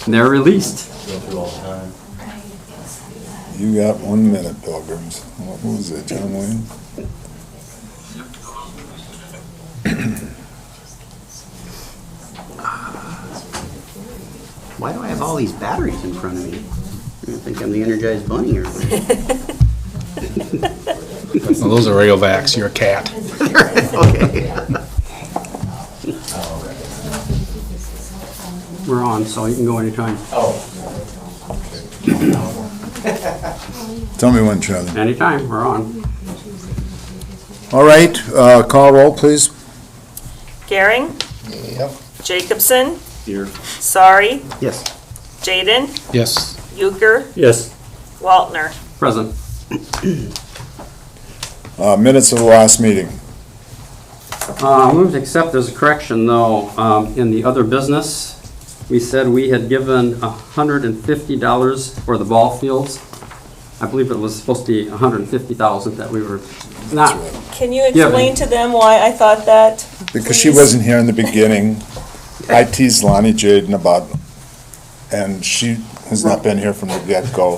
They're released. Go through all the time. You got 1 minute, Pilgrims. What was it, John Wayne? Why do I have all these batteries in front of me? I think I'm the Energized Bunny or something. Well, those are Aerobics. You're a cat. Okay. We're on, so you can go anytime. Tell me when, Charlie. Anytime, we're on. All right, call roll, please. Gehring, Yep. Jacobson, Here. Sorry, Yes. Jaden, Yes. Euchre, Yes. Waltner. Present. Minutes of the last meeting. Move to accept as a correction, though, in the other business, we said we had given $150 for the ball fields. I believe it was supposed to be $150,000 that we were not. Can you explain to them why I thought that? Because she please? wasn't here in the beginning. I teased Lonnie Jaden about, and she has not been here from the get-go.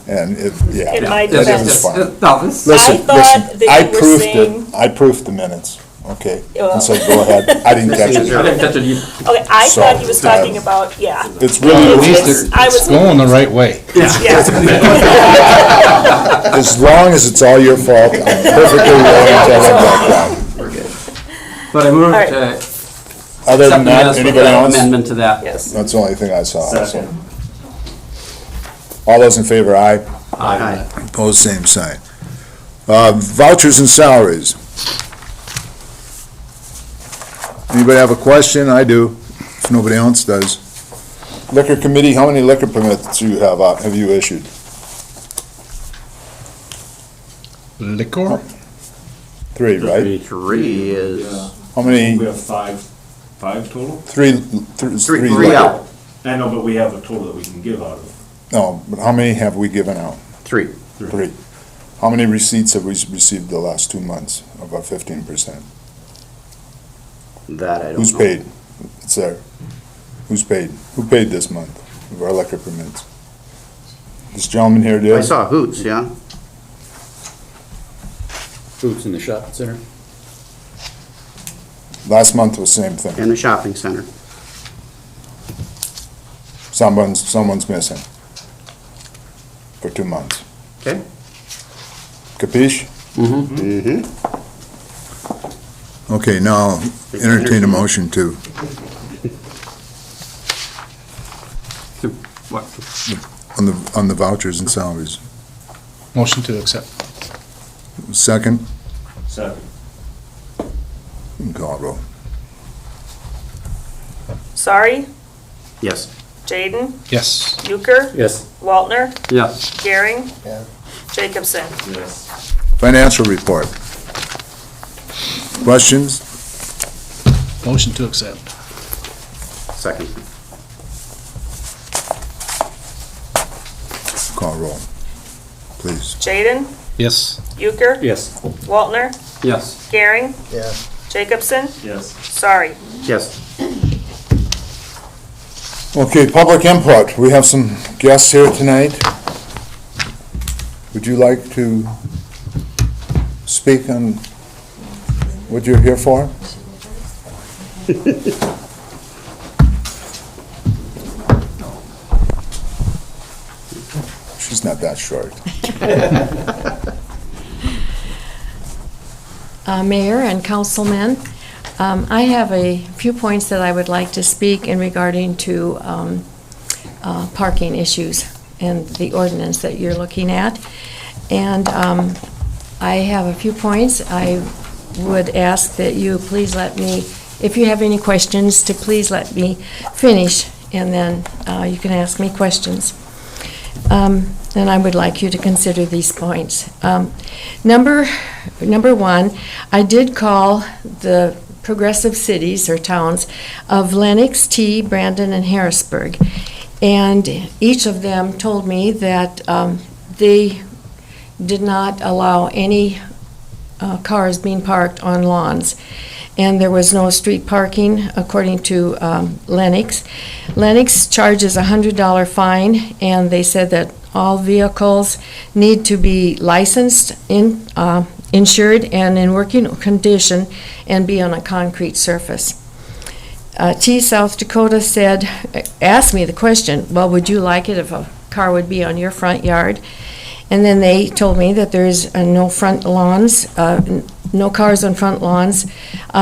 And yeah. In my that defense. was fine. No, this- Listen, I thought that I you were proofed saying- it. I proofed the minutes, okay? Well- And said, go ahead. I didn't catch I it. didn't catch it either. Okay, I So, thought he was talking about, yeah. It's really, At least I it's was- going the right way. Yeah. as long as it's all your fault, I'm perfectly willing to let that But I moved All right. to go. Other accept than the that, minutes with anybody the else? amendment to that. Yes. That's the only thing I saw. so. Second. All those in favor, aye. Aye. Opposed, same sign. Vouchers and salaries. Anybody have a question? I do, if nobody else does. Liquor committee, how many liquor permits do you have you issued? Liquor? 3, right? Three is, How many, We have five total? three three liquor- out. I know, but we have a total that we can give out of. No, but how many have we given out? Three. 3. How many receipts have we received the last 2 months of our 15%? That I don't know. Who's paid? It's there. Who's paid? Who paid this month of our liquor permits? This gentleman here did? I saw Hoots, yeah. Foods in the shopping center. Last month was same thing. In the shopping center. Someone's missing for 2 months. Okay. Capiche? Mm-hmm. Okay, now entertain a motion to, What? on the vouchers and salaries. Motion to accept. Second, Second. call roll. Sorry, Yes. Jaden, Yes. Euchre, Yes. Waltner, Yes. Gehring, Jacobson. Yes. Financial report. Questions? Motion to accept. Second. Call roll, please. Jaden, Yes. Euchre, Yes. Waltner, Yes. Gehring, Jacobson, Yes. Sorry. Yes. Okay, public input. We have some guests here tonight. Would you like to speak on what you're here for? She's not that short. Mayor and councilmen, I have a few points that I would like to speak in regarding to parking issues and the ordinance that you're looking at. And I have a few points. I would ask that you please let me, if you have any questions, to please let me finish, and then you can ask me questions. And I would like you to consider these points. Number one, I did call the progressive cities or towns of Lenox, T, Brandon, and Harrisburg. And each of them told me that they did not allow any cars being parked on lawns. and there was no street parking, according to Lennox. Lennox charges a $100 fine, and they said that all vehicles need to be licensed, insured, and in working condition, and be on a concrete surface. South Dakota asked me the question, well, would you like it if a car would be on your front yard? And then they told me that there's no front lawns, no cars on front lawns.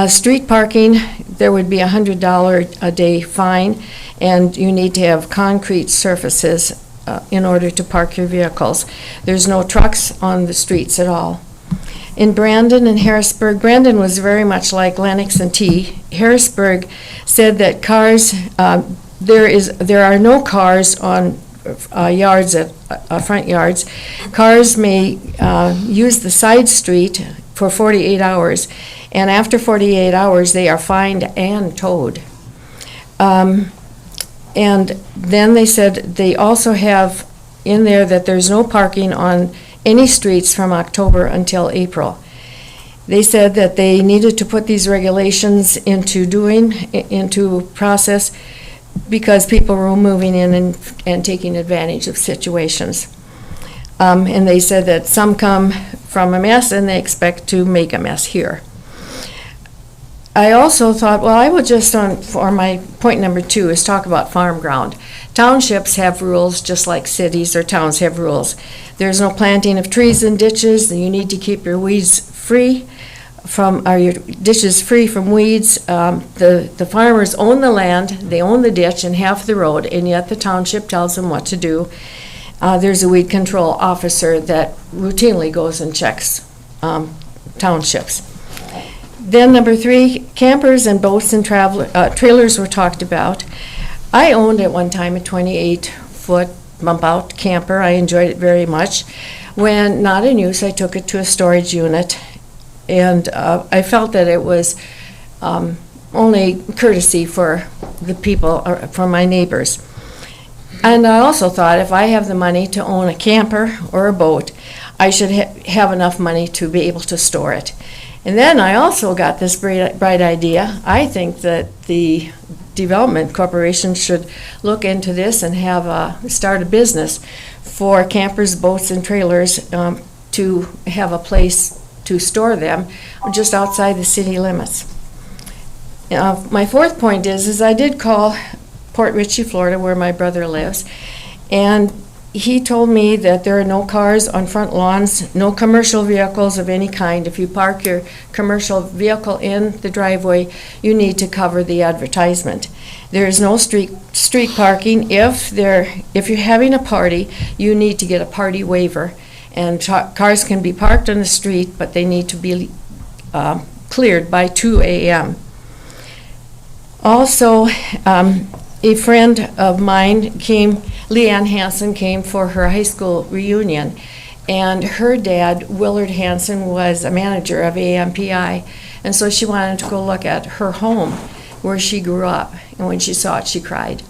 Street parking, there would be a $100 a day fine, and you need to have concrete surfaces in order to park your vehicles. There's no trucks on the streets at all. In Brandon and Harrisburg, Brandon was very much like Lennox and T. Harrisburg said that cars, there are no cars on yards, front yards. Cars may use the side street for 48 hours, and after 48 hours, they are fined and towed. And then they said they also have in there that there's no parking on any streets from October until April. They said that they needed to put these regulations into process because people were moving in and taking advantage of situations. And they said that some come from a mess and they expect to make a mess here. I also thought, well, I would just, for my point number 2, is talk about farm ground. Townships have rules just like cities or towns have rules. There's no planting of trees and ditches, and you need to keep your weeds free or your ditches free from weeds. The farmers own the land, they own the ditch and half the road, and yet the township tells them what to do. There's a weed control officer that routinely goes and checks townships. Then number 3, campers and boats and trailers were talked about. I owned at one time a 28-foot bump-out camper. I enjoyed it very much. When not in use, I took it to a storage unit, and I felt that it was only courtesy for the people, or for my neighbors. And I also thought if I have the money to own a camper or a boat, I should have enough money to be able to store it. And then I also got this bright idea. I think that the Development Corporation should look into this and start a business for campers, boats, and trailers to have a place to store them just outside the city limits. My 4th point is I did call Port Richey, Florida, where my brother lives, and he told me that there are no cars on front lawns, no commercial vehicles of any kind. If you park your commercial vehicle in the driveway, you need to cover the advertisement. There is no street parking. If you're having a party, you need to get a party waiver. And cars can be parked on the street, but they need to be cleared by 2 a.m. Also, a friend of mine Leanne Hansen came for her high school reunion, and her dad, Willard Hansen, was a manager of AMPI, and so she wanted to go look at her home where she grew up, and when she saw it, she cried.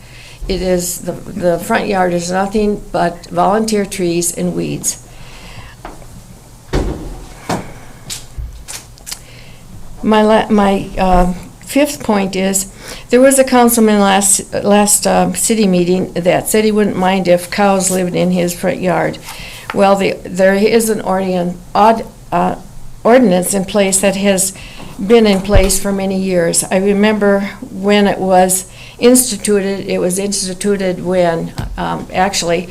It is, the front yard is nothing but volunteer trees and weeds. My 5th point is, there was a councilman last city meeting that said he wouldn't mind if cows lived in his front yard. Well, there is an ordinance in place that has been in place for many years. I remember when it was instituted. It was instituted when, actually,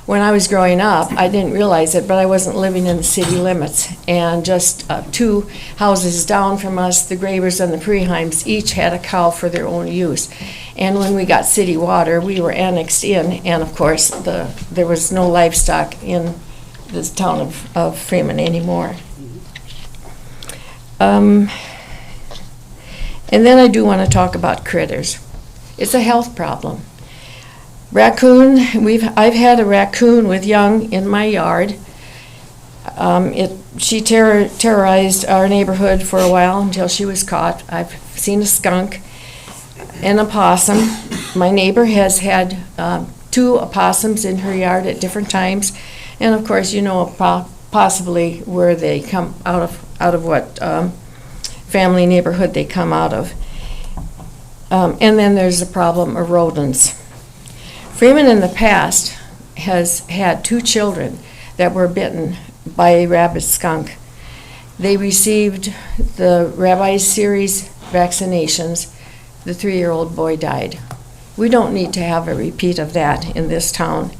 when I was growing up. I didn't realize it, but I wasn't living in the city limits. And just 2 houses down from us, the Gravers and the Preheims, each had a cow for their own use. And when we got city water, we were annexed in, and of course, there was no livestock in this town of Freeman anymore. And then I do want to talk about critters. It's a health problem. Raccoon, I've had a raccoon with young in my yard. She terrorized our neighborhood for a while until she was caught. I've seen a skunk and a possum. My neighbor has had 2 opossums in her yard at different times, and of course, you know possibly where they come out of what family neighborhood they come out of. And then there's the problem of rodents. Freeman in the past has had 2 children that were bitten by a rabid skunk. They received the Rabies series vaccinations. The 3-year-old boy died. We don't need to have a repeat of that in this town.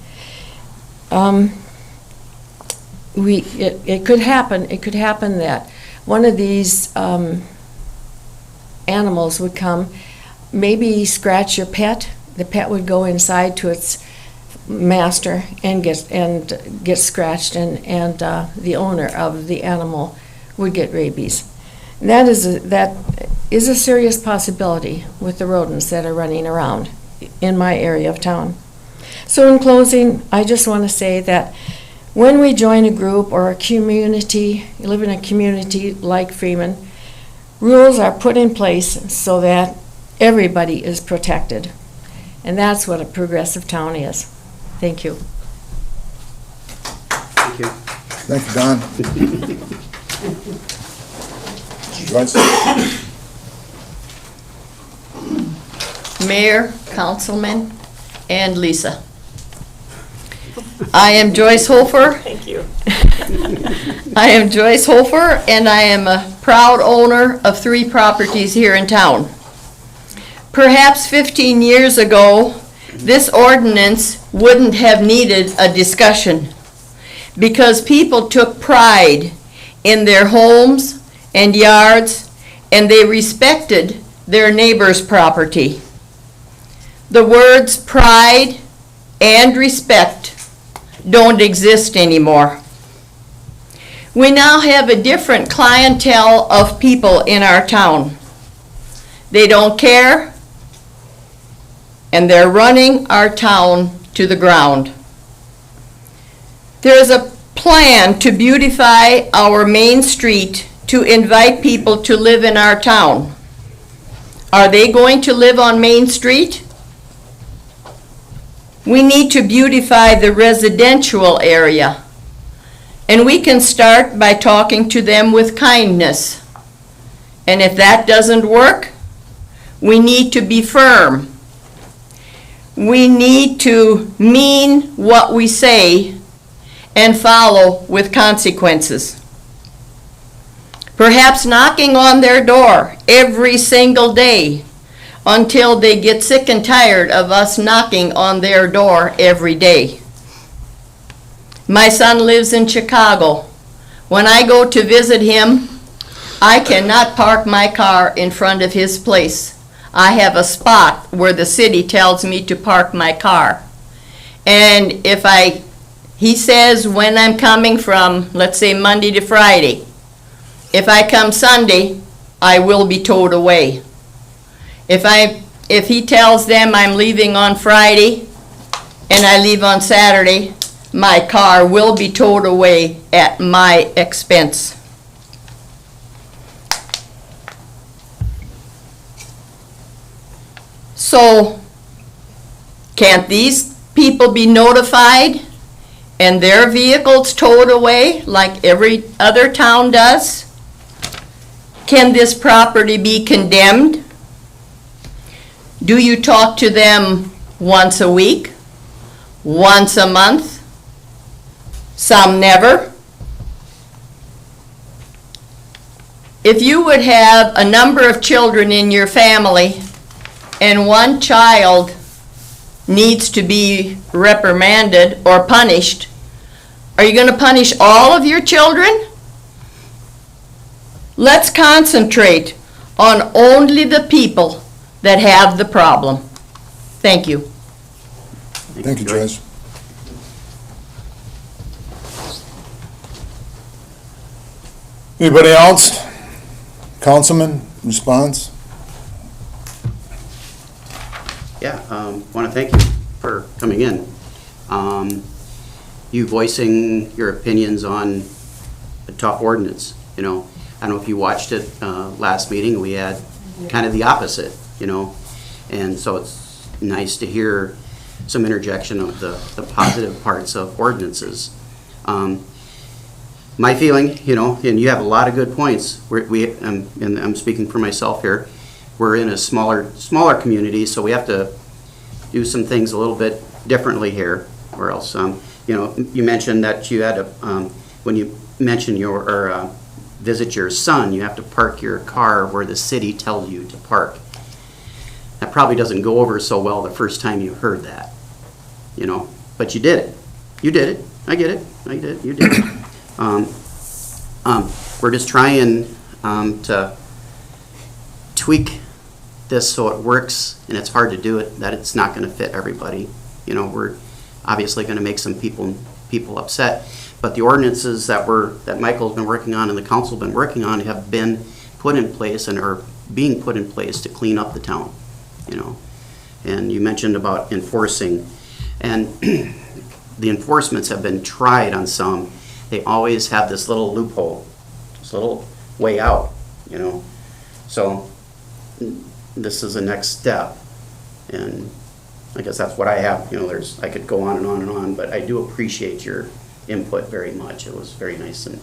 It could happen that one of these animals would come, maybe scratch your pet. The pet would go inside to its master and get scratched, and the owner of the animal would get rabies. That is a serious possibility with the rodents that are running around in my area of town. So in closing, I just want to say that when we join a group or a community, live in a community like Freeman, rules are put in place so that everybody is protected. And that's what a progressive town is. Thank you. Thank you. Thank you, Don. Mr. Joyce? Mayor, councilman, and Lisa. I am Joyce Hofer. Thank you. I am Joyce Hofer, and I am a proud owner of 3 properties here in town. Perhaps 15 years ago, this ordinance wouldn't have needed a discussion because people took pride in their homes and yards, and they respected their neighbor's property. The words pride and respect don't exist anymore. We now have a different clientele of people in our town. They don't care, and they're running our town to the ground. There is a plan to beautify our main street to invite people to live in our town. Are they going to live on Main Street? We need to beautify the residential area, and we can start by talking to them with kindness. And if that doesn't work, we need to be firm. We need to mean what we say and follow with consequences. Perhaps knocking on their door every single day until they get sick and tired of us knocking on their door every day. My son lives in Chicago. When I go to visit him, I cannot park my car in front of his place. I have a spot where the city tells me to park my car. And he says when I'm coming from, let's say Monday to Friday, if I come Sunday, I will be towed away. If he tells them I'm leaving on Friday and I leave on Saturday, my car will be towed away at my expense. So, can't these people be notified and their vehicles towed away like every other town does? Can this property be condemned? Do you talk to them once a week? Once a month? Some never. If you would have a number of children in your family and one child needs to be reprimanded or punished, are you going to punish all of your children? Let's concentrate on only the people that have the problem. Thank you. Thank you, Joyce. Anybody else? Councilman, response? Yeah, want to thank you for coming in. You voicing your opinions on a tough ordinance, you know. I don't know if you watched it last meeting, we had kind of the opposite, you know. And so it's nice to hear some interjection of the positive parts of ordinances. my feeling, you know, and you have a lot of good points, and I'm speaking for myself here, we're in a smaller community, so we have to do some things a little bit differently here, or else, you know, you mentioned that you had to, when you mention visit your son, you have to park your car where the city tells you to park. That probably doesn't go over so well the first time you heard that, you know, but you did it. You did it. I get it. You did it. We're just trying to tweak this so it works, and it's hard to do it, that it's not going to fit everybody. You know, we're obviously going to make some people upset, but the ordinances that Michael's been working on and the council been working on have been put in place and are being put in place to clean up the town, you know. And you mentioned about enforcing, and the enforcements have been tried on some. They always have this little loophole, this little way out, you know. So this is the next step, and I guess that's what I have. You know, I could go on and on and on, but I do appreciate your input very much. It was very nice and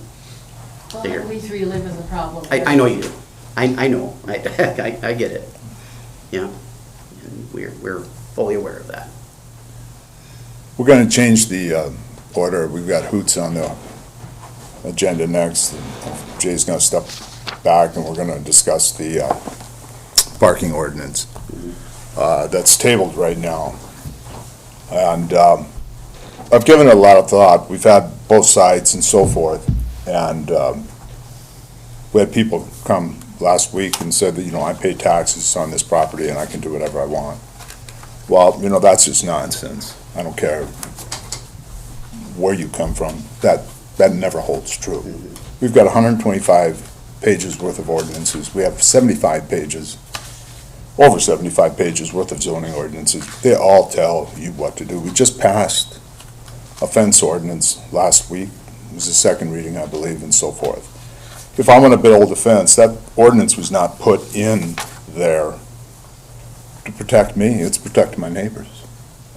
there. We three live in the problem. I know you do. I know. I get it. Yeah, and we're fully aware of that. We're going to change the order. We've got Hoots on the agenda next. Jay's going to step back, and we're going to discuss the parking ordinance that's tabled right now. And I've given it a lot of thought. We've had both sides and so forth, and we had people come last week and said that, you know, I pay taxes on this property and I can do whatever I want. Well, you know, that's just nonsense. I don't care where you come from. That never holds true. We've got 125 pages worth of ordinances. We have 75 pages, over 75 pages worth of zoning ordinances. They all tell you what to do. We just passed a fence ordinance last week. It was the second reading, I believe, and so forth. If I'm going to build a fence, that ordinance was not put in there to protect me. It's to protect my neighbors.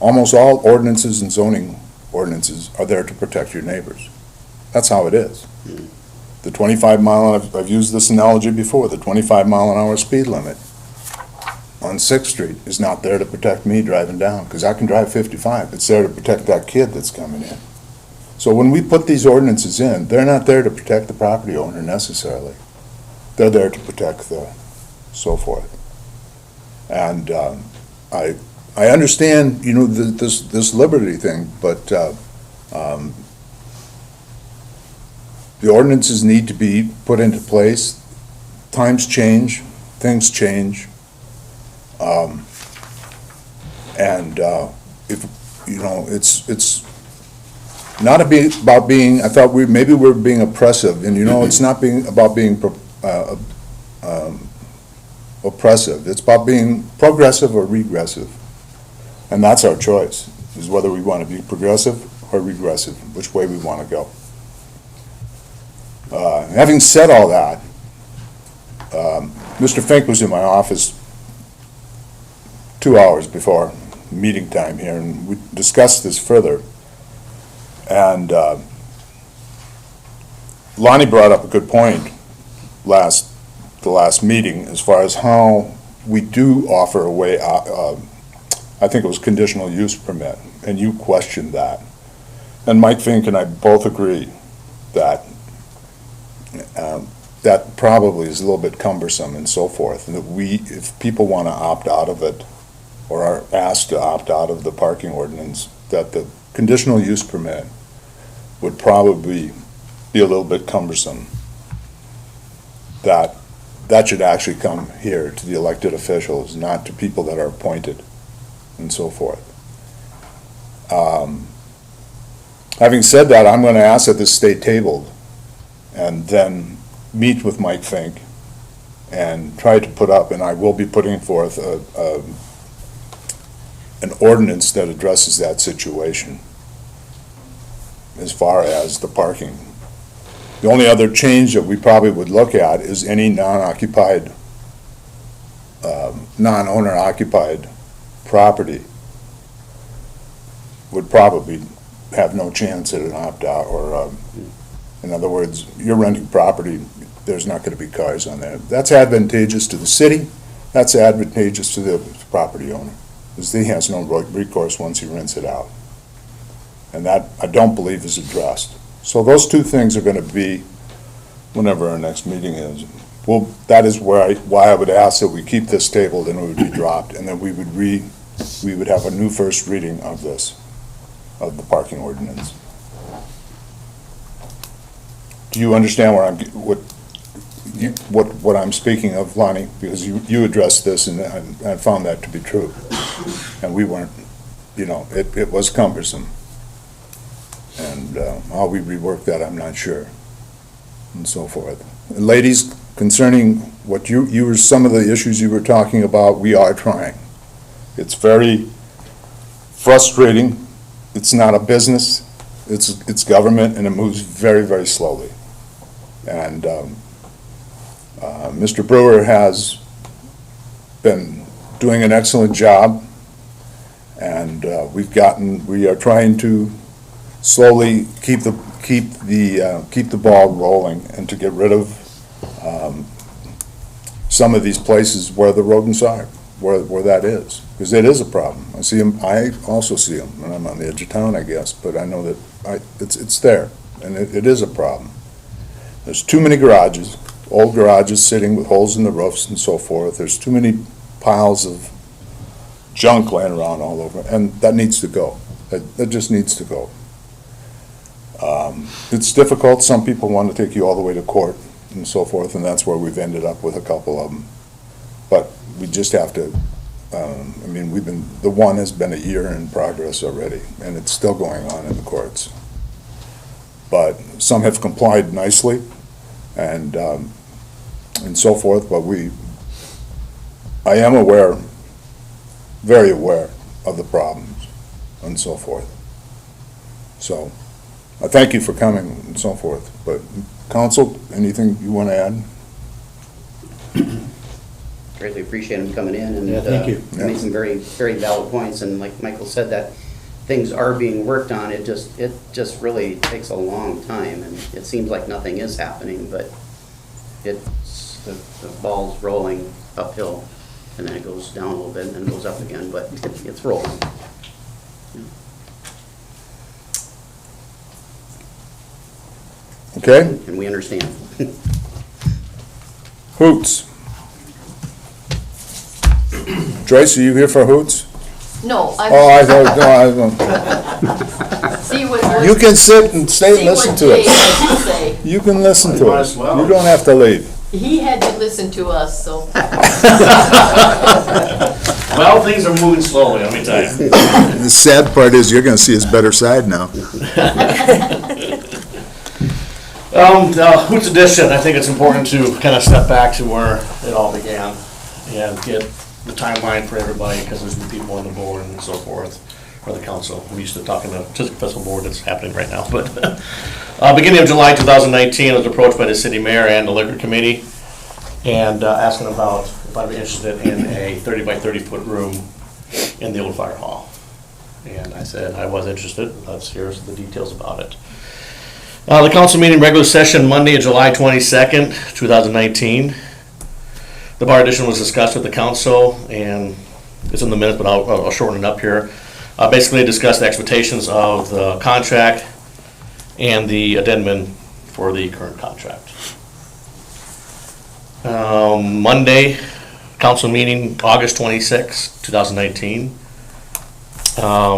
Almost all ordinances and zoning ordinances are there to protect your neighbors. That's how it is. The 25-mile, I've used this analogy before, the 25-mile-an-hour speed limit on 6th Street is not there to protect me driving down, because I can drive 55. It's there to protect that kid that's coming in. So when we put these ordinances in, they're not there to protect the property owner necessarily. They're there to protect the so forth. And I understand, you know, this liberty thing, but the ordinances need to be put into place. Times change, things change. If, you know, it's not about being, I thought maybe we're being oppressive, and you know, it's not about being oppressive. It's about being progressive or regressive. And that's our choice, is whether we want to be progressive or regressive, which way we want to go. Having said all that, Mr. Fink was in my office 2 hours before meeting time here, and we discussed this further. And Lonnie brought up a good point the last meeting, as far as how we do offer a way out. I think it was conditional use permit, and you questioned that. And Mike Fink and I both agree that that probably is a little bit cumbersome and so forth, and that if people want to opt out of it, or are asked to opt out of the parking ordinance, that the conditional use permit would probably be a little bit cumbersome. That should actually come here to the elected officials, not to people that are appointed and so forth. Having said that, I'm going to ask that this stay tabled and then meet with Mike Fink and try to put up, and I will be putting forth an ordinance that addresses that situation as far as the parking. The only other change that we probably would look at is any non-occupied, non-owner occupied property would probably have no chance at an opt-out or In other words, you're renting property, there's not gonna be cars on there. That's advantageous to the city, that's advantageous to the property owner, because he has no recourse once he rents it out. And that, I don't believe, is addressed. So those two things are gonna be, whenever our next meeting is. Well, that is why I would ask that we keep this tabled and it would be dropped, and then we would have a new first reading of this, of the parking ordinance. Do you understand what I'm speaking of, Lonnie? Because you addressed this and I found that to be true. And we weren't, it was cumbersome. And how we rework that, I'm not sure, and so forth. And ladies, concerning what some of the issues you were talking about, we are trying. It's very frustrating. It's not a business. It's government, and it moves very, very slowly. And Mr. Brewer has been doing an excellent job, and we are trying to slowly keep the ball rolling and to get rid of some of these places where the rodents are, where that is, because it is a problem. I see them. I also see them when I'm on the edge of town, I guess, but I know that it's there, and it is a problem. There's too many garages, old garages sitting with holes in the roofs and so forth. There's too many piles of junk laying around all over, and that needs to go. That just needs to go. It's difficult. Some people want to take you all the way to court and so forth, and that's where we've ended up with a couple of them. But we just have to, the one has been a year in progress already, and it's still going on in the courts. But some have complied nicely and so forth, but I am aware, very aware of the problems and so forth. So, I thank you for coming and so forth, but counsel, anything you want to add? Greatly appreciate him coming in, and Yeah, thank you. he made some very, very valid points, and like Michael said, that things are being worked on. It just really takes a long time, and it seems like nothing is happening, but the ball's rolling uphill, and then it goes down a little bit and then goes up again, but it's rolling. Okay, And we understand. Hoots. Joyce, are you here for Hoots? No, Oh, I don't. See what You can sit and stay and listen to us. has to say. You can listen to Might us. as well. You don't have to leave. He had to listen to us, so. Well, things are moving slowly, let me tell you. The sad part is you're gonna see his better side now. Hoots Edition, I think it's important to kind of step back to where it all began and get the timeline for everybody, because there's new people on the board and so forth, or the council. I'm used to talking to the festival board that's happening right now, but beginning of July 2019, I was approached by the city mayor and the liquor committee and asking about if I'd be interested in a 30 by 30 foot room in the old fire hall. And I said I was interested. Here's the details about it. The council meeting regular session Monday, July 22nd, 2019. The bar addition was discussed with the council, and it's in the minutes, but I'll shorten it up here. Basically discussed the expectations of the contract and the addendum for the current contract. Monday, council meeting, August 26, 2019.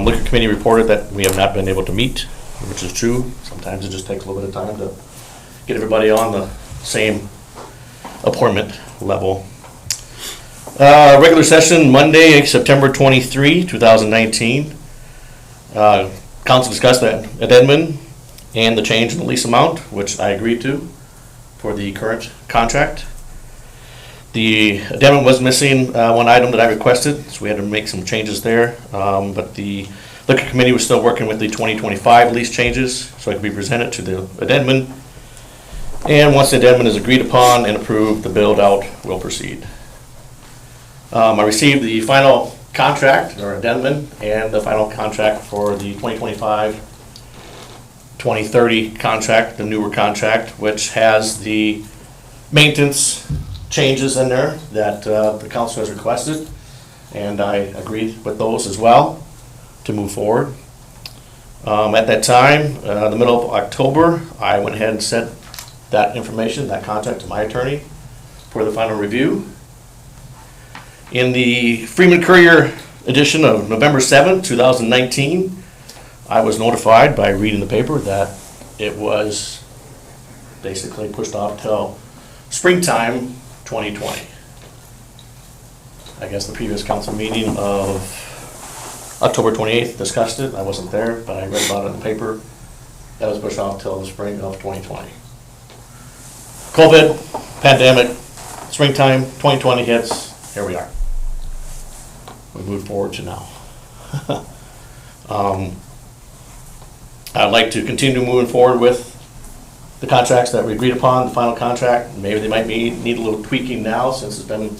Liquor committee reported that we have not been able to meet, which is true. Sometimes it just takes a little bit of time to get everybody on the same appointment level. Regular session, Monday, September 23, 2019. Council discussed the addendum and the change in the lease amount, which I agreed to for the current contract. The addendum was missing one item that I requested, so we had to make some changes there. But the liquor committee was still working with the 2025 lease changes, so it could be presented to the addendum. And once the addendum is agreed upon and approved, the build-out will proceed. I received the final contract, or addendum, and the final contract for the 2025-26 2030 contract, the newer contract, which has the maintenance changes in there that the council has requested. And I agreed with those as well to move forward. At that time, the middle of October, I went ahead and sent that information, that contract to my attorney for the final review. In the Freeman Courier edition of November 7th, 2019, I was notified by reading the paper that it was basically pushed off till springtime 2020. I guess the previous council meeting of October 28th discussed it. I wasn't there, but I read about it in the paper. That was pushed off till the spring of 2020. COVID, pandemic, springtime 2020 hits, here we are. We moved forward to now. I'd like to continue moving forward with the contracts that we agreed upon, the final contract. Maybe they might need a little tweaking now since it's been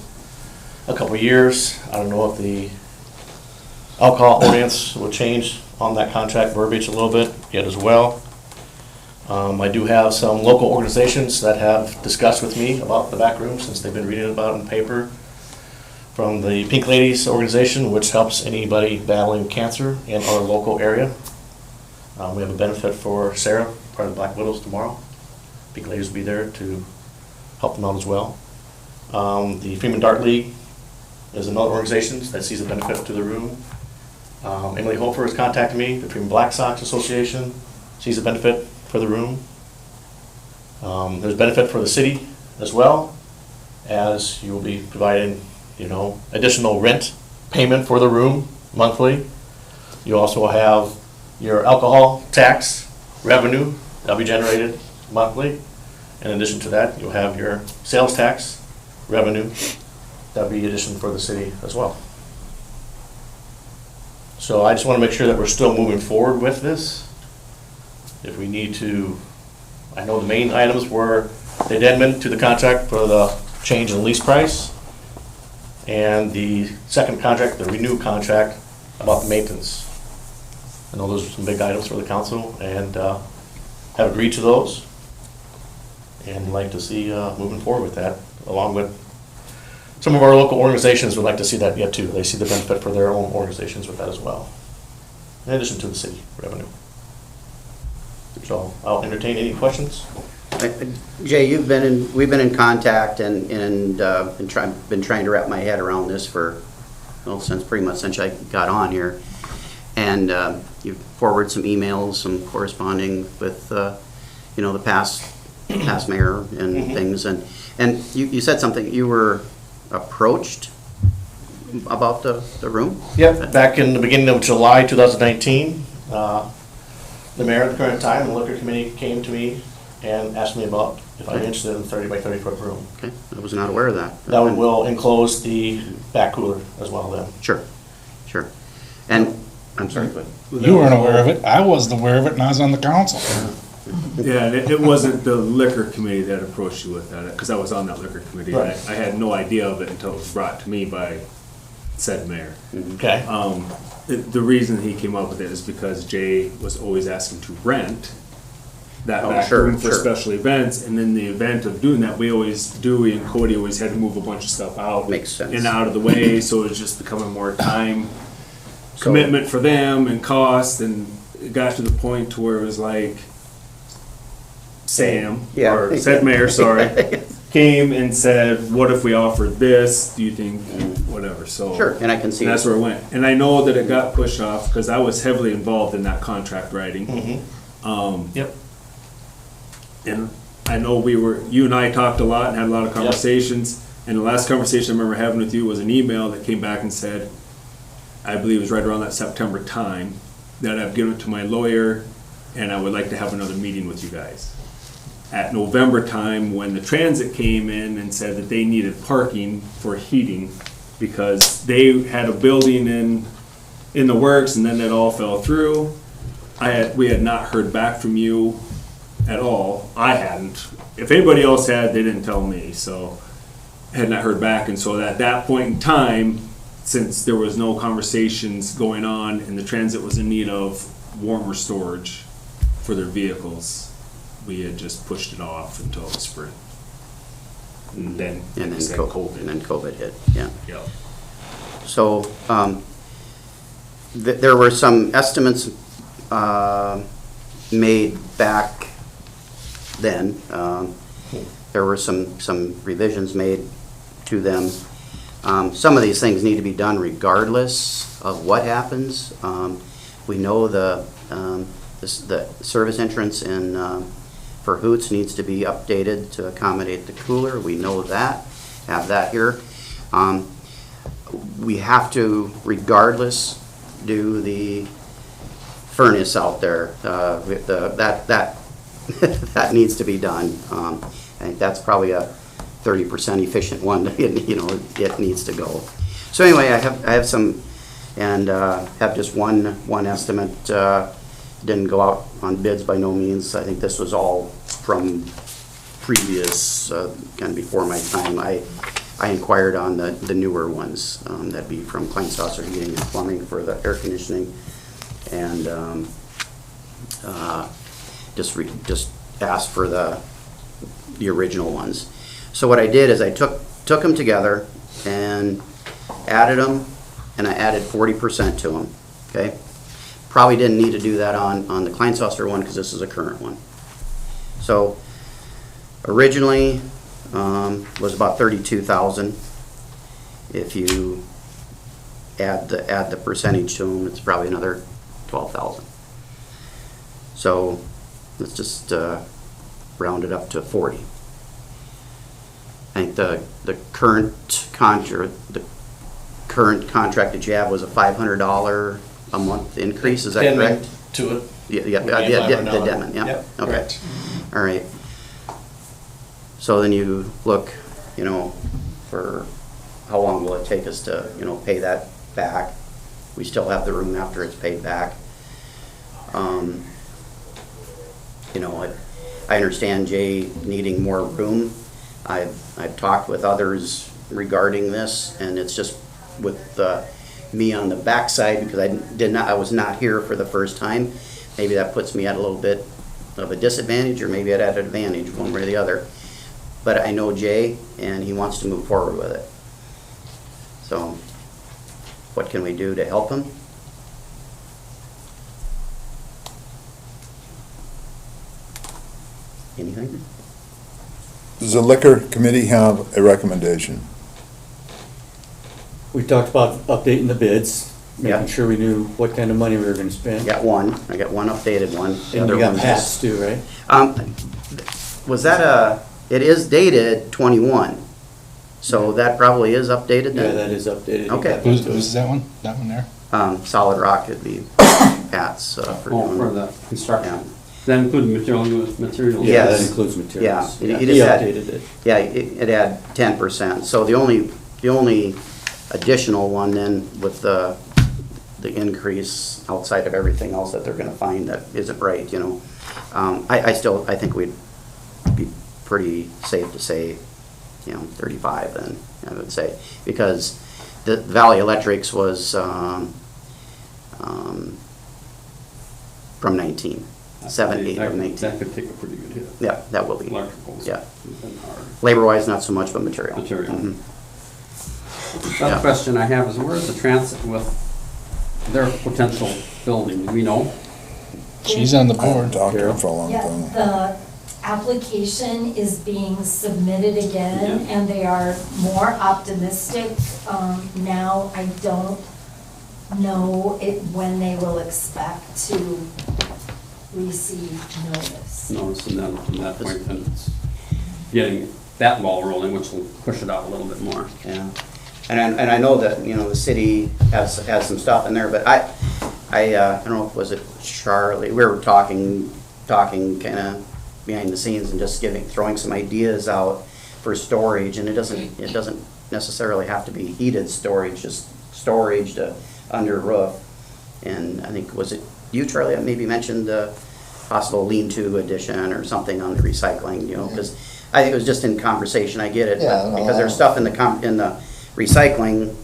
a couple of years. I don't know if the alcohol ordinance will change on that contract verbiage a little bit yet as well. I do have some local organizations that have discussed with me about the back room since they've been reading about it in the paper. From the Pink Ladies organization, which helps anybody battling cancer in our local area. We have a benefit for Sarah, part of the Black Widows, tomorrow. Pink Ladies will be there to help them out as well. The Freeman Dart League is another organization that sees a benefit to the room. Emily Hofer has contacted me, the Freeman Black Sox Association sees a benefit for the room. There's benefit for the city as well, as you will be providing, additional rent payment for the room monthly. You also have your alcohol tax revenue that'll be generated monthly. In addition to that, you'll have your sales tax revenue that'll be addition for the city as well. So I just want to make sure that we're still moving forward with this. If we need to, I know the main items were the addendum to the contract for the change in lease price, and the second contract, the renew contract about the maintenance. I know those are some big items for the council, and have agreed to those, and like to see moving forward with that, along with some of our local organizations would like to see that yet too. They see the benefit for their own organizations with that as well, in addition to the city revenue. So I'll entertain any questions. Jay, we've been in contact and been trying to wrap my head around this for, since pretty much since I got on here. And you've forwarded some emails, some corresponding with, the past mayor and things. And you said something, you were approached about the room? Yep, back in the beginning of July 2019, the mayor at the current time, the liquor committee came to me and asked me about if I'm interested in a 30 by 30 foot room. Okay, I was not aware of that. That will enclose the back cooler as well then. Sure. And, I'm sorry, but You weren't aware of it. I wasn't aware of it, and I was on the council. Yeah, and it wasn't the liquor committee that approached you with that, because I was on that liquor committee. Right. I had no idea of it until it was brought to me by said mayor. Okay. The reason he came up with it is because Jay was always asking to rent that back sure, room for sure. special events, and in the event of doing that, Dewey and Cody always had to move a bunch of stuff out. Makes sense. And out of the way, so it was just becoming more time commitment for them and cost, and it got to the point to where it was like Sam, Yeah. or said mayor, sorry, came and said, what if we offered this, do you think, whatever, so. Sure, and I can see And that's it. where it went, and I know that it got pushed off, because I was heavily involved in that contract writing. Yep. And I know you and I talked a lot and had a lot of conversations, and the last conversation I remember having with you was an email that came back and said, I believe it was right around that September time, that I've given it to my lawyer, and I would like to have another meeting with you guys. At November time, when the transit came in and said that they needed parking for heating, because they had a building in the works, and then it all fell through. We had not heard back from you at all. I hadn't. If anybody else had, they didn't tell me, so I had not heard back. And so at that point in time, since there was no conversations going on and the transit was in need of warmer storage, for their vehicles. We had just pushed it off until the spring. And then, And then COVID. And then COVID hit, yeah. Yep. So, there were some estimates made back then. There were some revisions made to them. Some of these things need to be done regardless of what happens. We know the service entrance for Hoots needs to be updated to accommodate the cooler. We know that, have that here. We have to, regardless, do the furnace out there. That needs to be done. I think that's probably a 30% efficient one. It needs to go. So anyway, I have some, and have just one estimate. Didn't go out on bids by no means. I think this was all from previous, kind of before my time. I inquired on the newer ones. That'd be from Klein Saucer Heating and Plumbing for the air conditioning, and just asked for the original ones. So what I did is I took them together and added them, and I added 40% to them. Okay. Probably didn't need to do that on the Klein Saucer one because this is a current one. So originally was about 32,000. If you add the percentage to them, it's probably another 12,000. So let's just round it up to 40. I think the current contract that you have was a $500 a month increase. Is that correct? To it. Yeah, the Demon, yeah. Yep, Okay. correct. All right. So then you look, for how long will it take us to, pay that back? We still have the room after it's paid back. I understand Jay needing more room. I've talked with others regarding this, and it's just with me on the backside because I was not here for the first time. Maybe that puts me at a little bit of a disadvantage, or maybe at an advantage, one way or the other. But I know Jay, and he wants to move forward with it. So, what can we do to help him? Anything? Does the liquor committee have a recommendation? We talked about updating the bids, Yeah. making sure we knew what kind of money we were gonna I spend. got one updated one. The And other we got one's Pat's too, right? Was that it is dated 21, so that probably is updated Yeah, then? that is updated. Okay. Who's that one? That one there? Solid Rock would be Pat's for For doing. the construction. Does that include materials? Yeah, that Yes. includes materials. Yeah, He just had- updated it. Yeah, it had 10%. So the only additional one then with the increase outside of everything else that they're gonna find that isn't right, I think we'd be pretty safe to say, 35 then, I would say. Because the Valley Electrics was from 19, 7/8 of 19. That could take a pretty good hit. Yeah, that will be. Electricals. Yeah. have been hard. Labor-wise, not so much, but material. Material. Mhm. Another Yeah. question I have is, where's the transit with their potential building? Do we know? She's on the I haven't board. talked to Carol? him for a long Yeah, time. the application is being submitted again, and they are more optimistic. Now, I don't know when they will expect to receive notice. Noticing that from that point, then it's getting that ball rolling, which will push it out a little bit more. Yeah, and I know that, the city has some stuff in there, but I don't know, was it Charlie? We were talking kind of behind the scenes and just throwing some ideas out for storage, and it doesn't necessarily have to be heated storage, just storage to under roof. And I think, was it you, Charlie, that maybe mentioned the possible lean-to addition or something on the recycling, because I think it was just in conversation, I get it, Yeah, but no, because there's stuff in the recycling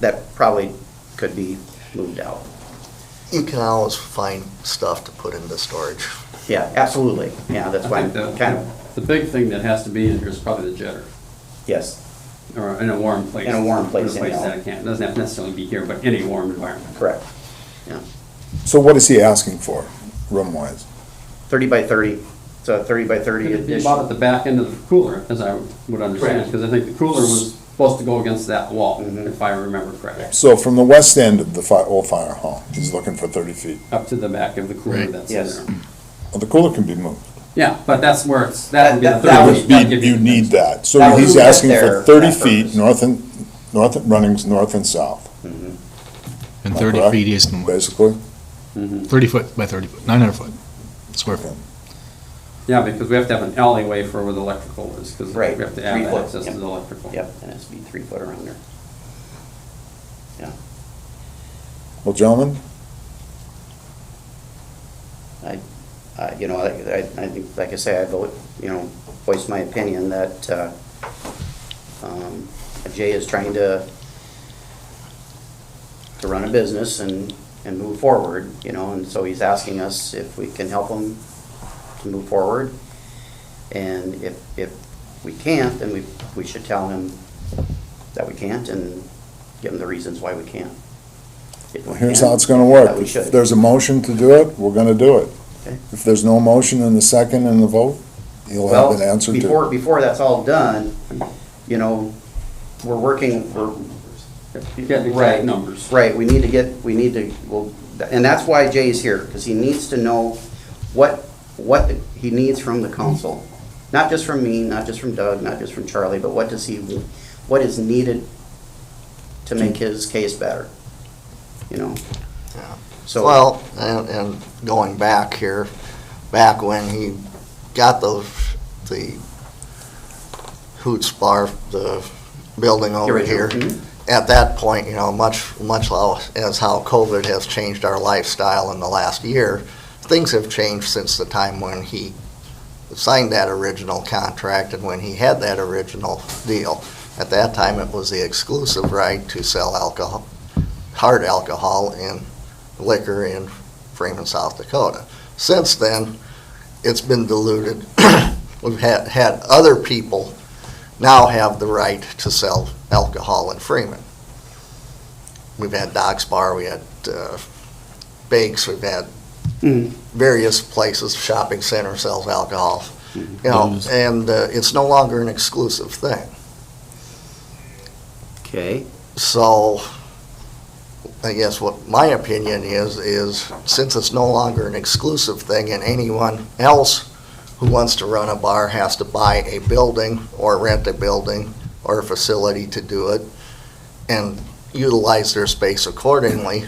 that probably could be moved out. You can always find stuff to put into storage. Yeah, absolutely. Yeah, that's why I I'm think kind of, the big thing that has to be in here is probably the jetter, yes, or in a warm place. In a warm place, In a place anyhow. that it can't, it doesn't have to necessarily be here, but any warm environment. correct. Yeah. So what is he asking for, room-wise? 30 by 30, so 30 by 30 It'd be addition. about at the back end of the cooler, as I would understand, Correct. because I think the cooler was supposed to go against that wall, Mhm. if I remember correctly. So from the west end of the old fire hall, he's looking for 30 feet. Up to the back of the cooler Right. that's in Yes. there. Well, the cooler can be moved. Yeah, but that's where it's, that would be the That 30 would feet. That'd give You need that. So That he's would get asking there for 30 for that feet, purpose. running north and south, Mhm. And Am I 30 correct? feet east and west. basically. 30 foot by 30 foot, 900 foot, square foot. Yeah, because we have to have an alleyway for where the electrical is, because we Right, have to 3 add foot, access to yep. the electrical. Yep, and it's be 3 foot around there. Yeah. Well, gentlemen, You know, I think, like I say, I vote, you know, voice my opinion that Jay is trying to run a business and move forward, you know, and so he's asking us if we can help him to move forward. And if we can't, then we should tell him that we can't and give him the reasons why we can't. If we here's can, how it's gonna work. that we If should. there's a motion to do it, we're gonna do it. Okay. If there's no motion in the second and the vote, you'll have Well, an answer to. before that's all done, you know, we're working, You get the Right. exact numbers. right, we need to, well, and that's why Jay's here, because he needs to know what he needs from the council. Not just from me, not just from Doug, not just from Charlie, but what is needed to make his case better, you know? Yeah. So. Well, and going back here, back when he got the Hoots Bar, the building over Original, here, mhm. at that point, you know, much as how COVID has changed our lifestyle in the last year, things have changed since the time when he signed that original contract and when he had that original deal. At that time, it was the exclusive right to sell alcohol, hard alcohol and liquor in Freeman, South Dakota. Since then, it's been diluted. We've had other people now have the right to sell alcohol in Freeman. We've had Doc's Bar, we had Bakes, we've had various places, shopping center sells alcohol. You know, Blues. and it's no longer an exclusive thing. Okay, So, I guess what my opinion is since it's no longer an exclusive thing and anyone else who wants to run a bar has to buy a building or rent a building or a facility to do it and utilize their space accordingly,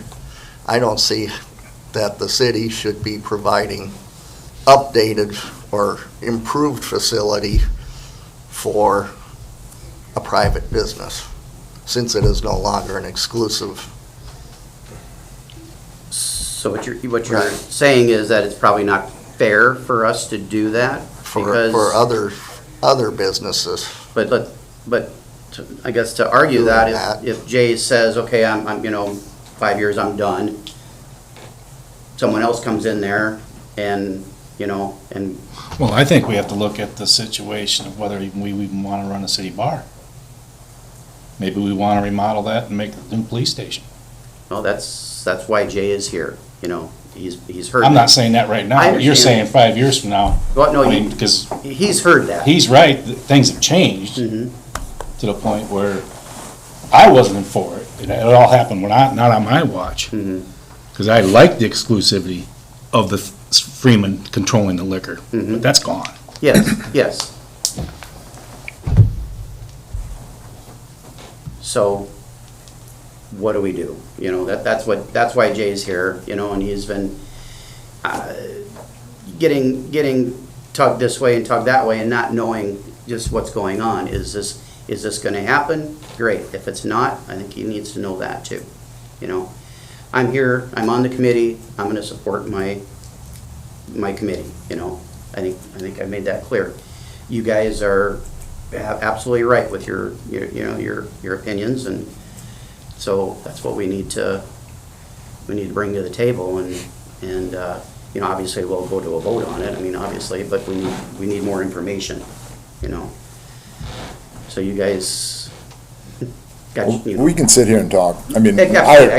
I don't see that the city should be providing updated or improved facility for a private business, since it is no longer an exclusive. so what you're Right. saying is that it's probably not fair for us to do that? For because- other businesses. But I guess to argue Doing that, that. if Jay says, okay, I'm, you know, 5 years, I'm done, someone else comes in there and, you know, and, Well, I think we have to look at the situation of whether we even want to run a city bar. Maybe we want to remodel that and make a new police station. well, that's why Jay is here, you know, he's heard. I'm that. not saying that right I now, but you're understand. saying 5 years from now. Well, no, I mean, because He's heard that. he's right, that things have changed Mhm. to the point where I wasn't for it. It all happened not on my watch. Mhm. Because I like the exclusivity of the Freeman controlling the liquor, Mhm. but that's gone. Yes, yes. So, what do we do? You know, that's why Jay's here, you know, and he's been getting tugged this way and tugged that way and not knowing just what's going on. Is this gonna happen? Great. If it's not, I think he needs to know that too, you know. I'm here, I'm on the committee, I'm gonna support my committee, you know. I think I made that clear. You guys are absolutely right with your opinions, and so that's what we need to we need to bring to the table, and, you know, obviously we'll go to a vote on it, I mean, obviously, but we need more information, you know. So you guys got, you know. We can sit here and talk. I mean, I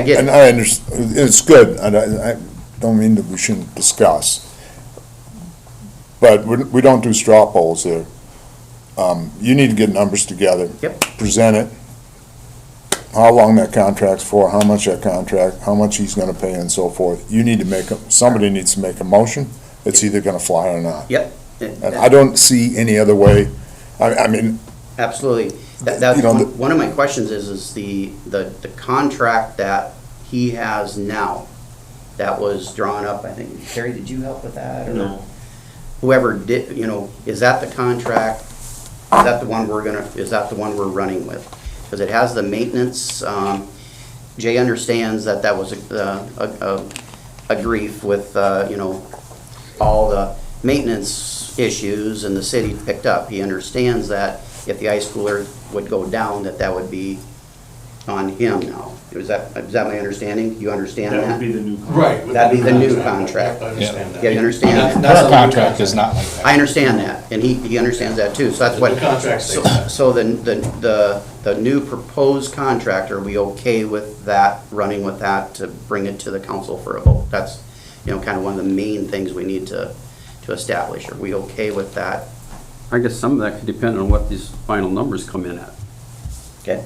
get it. and I understand, it's good, and I don't mean that we shouldn't discuss. But we don't do straw polls here. You need to get numbers together. Yep. Present it. How long that contract's for, how much that contract, how much he's gonna pay and so forth. You need to somebody needs to make a motion. It's either gonna fly or not. Yep. And I don't see any other way. I mean, Absolutely. That's You know, one of my questions is the contract that he has now, that was drawn up, I think, Terry, did you help with that? Or No. Whoever did, you know, is that the contract, is that the one we're running with? Because it has the maintenance, Jay understands that was a grief with, you know, all the maintenance issues and the city picked up. He understands that if the ice cooler would go down, that would be on him now. Is that my understanding? You understand that? That would be the new. Right. That'd be the new contract. I understand that. Yeah, you understand that? Our contract is not like that. I understand that, and he understands that too, so that's what. The contract states that. So the new proposed contract, are we okay with that, running with that to bring it to the council for a vote? That's, you know, kind of one of the main things we need to establish. Are we okay with that? I guess some of that could depend on what these final numbers come in at. Okay?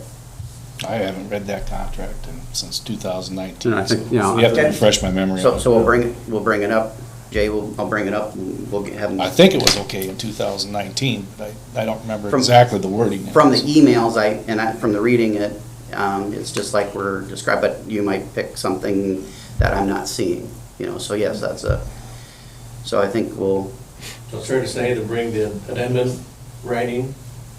I haven't read that contract since 2019. And I think, so yeah. You have to Okay. refresh my memory. on So it. we'll bring it up. Jay, I'll bring it up, and we'll have him. I think it was okay in 2019, but I don't remember From- exactly the wording. From the emails, from the reading it, it's just like we're described, but you might pick something that I'm not seeing, you know, so yes, so I think we'll, So it's fair to say to bring the amendment writing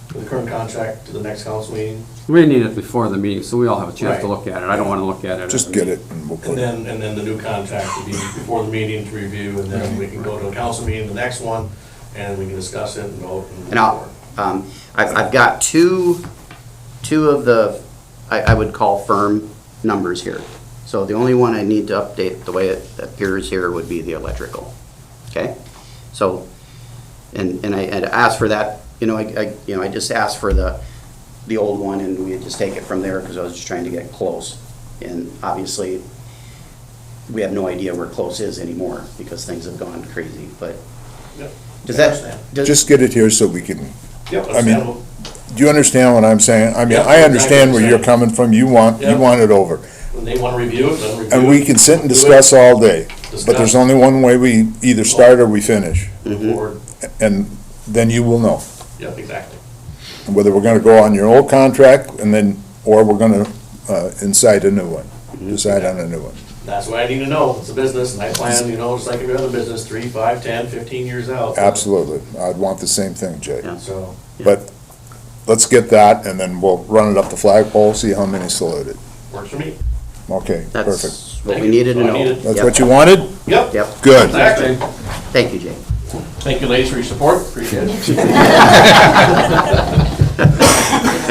for the current contract to the next council meeting, We need it before the meeting, so we all have a chance to Right. look at it. I don't want to look at it. just get it and we'll put and it. then the new contract to be before the meeting to review, and then we can go to a council meeting, the next one, and we can discuss it and vote. and I've got two of the, I would call firm numbers here. So the only one I need to update the way it appears here would be the electrical, okay? So, and I asked for that, you know, I just asked for the old one, and we just take it from there, because I was just trying to get close. And obviously, we have no idea where close is anymore, because things have gone crazy, but Yep. does I that, understand. Just get it here so we can, Yep, I mean, understandable. do you understand what I'm saying? I mean, Yeah, I understand where exactly. you're coming from. You want Yeah. it over. When they want to review it, then review it. And we can sit and Do it. discuss all day, but Discuss. there's only one way we either start or we finish. Mm-hmm. Forward. And then you will know Yep, exactly. whether we're gonna go on your old contract and then, or we're gonna, incite a new one, decide on a new one. That's what I need to know. It's a business, and I plan, you know, just like every other business, 3, 5, 10, 15 years out. Absolutely. I'd want the same thing, Jay. Yeah. So, But let's get that and then we'll run it up the flagpole, see how many salute it. works for me. Okay, perfect. that's what Thank we you. needed to That's know. what I needed. That's Yep. what you wanted? Yep. Yep, Good. Exactly. thank you, Jay. Thank you, ladies, for your support. Appreciate it.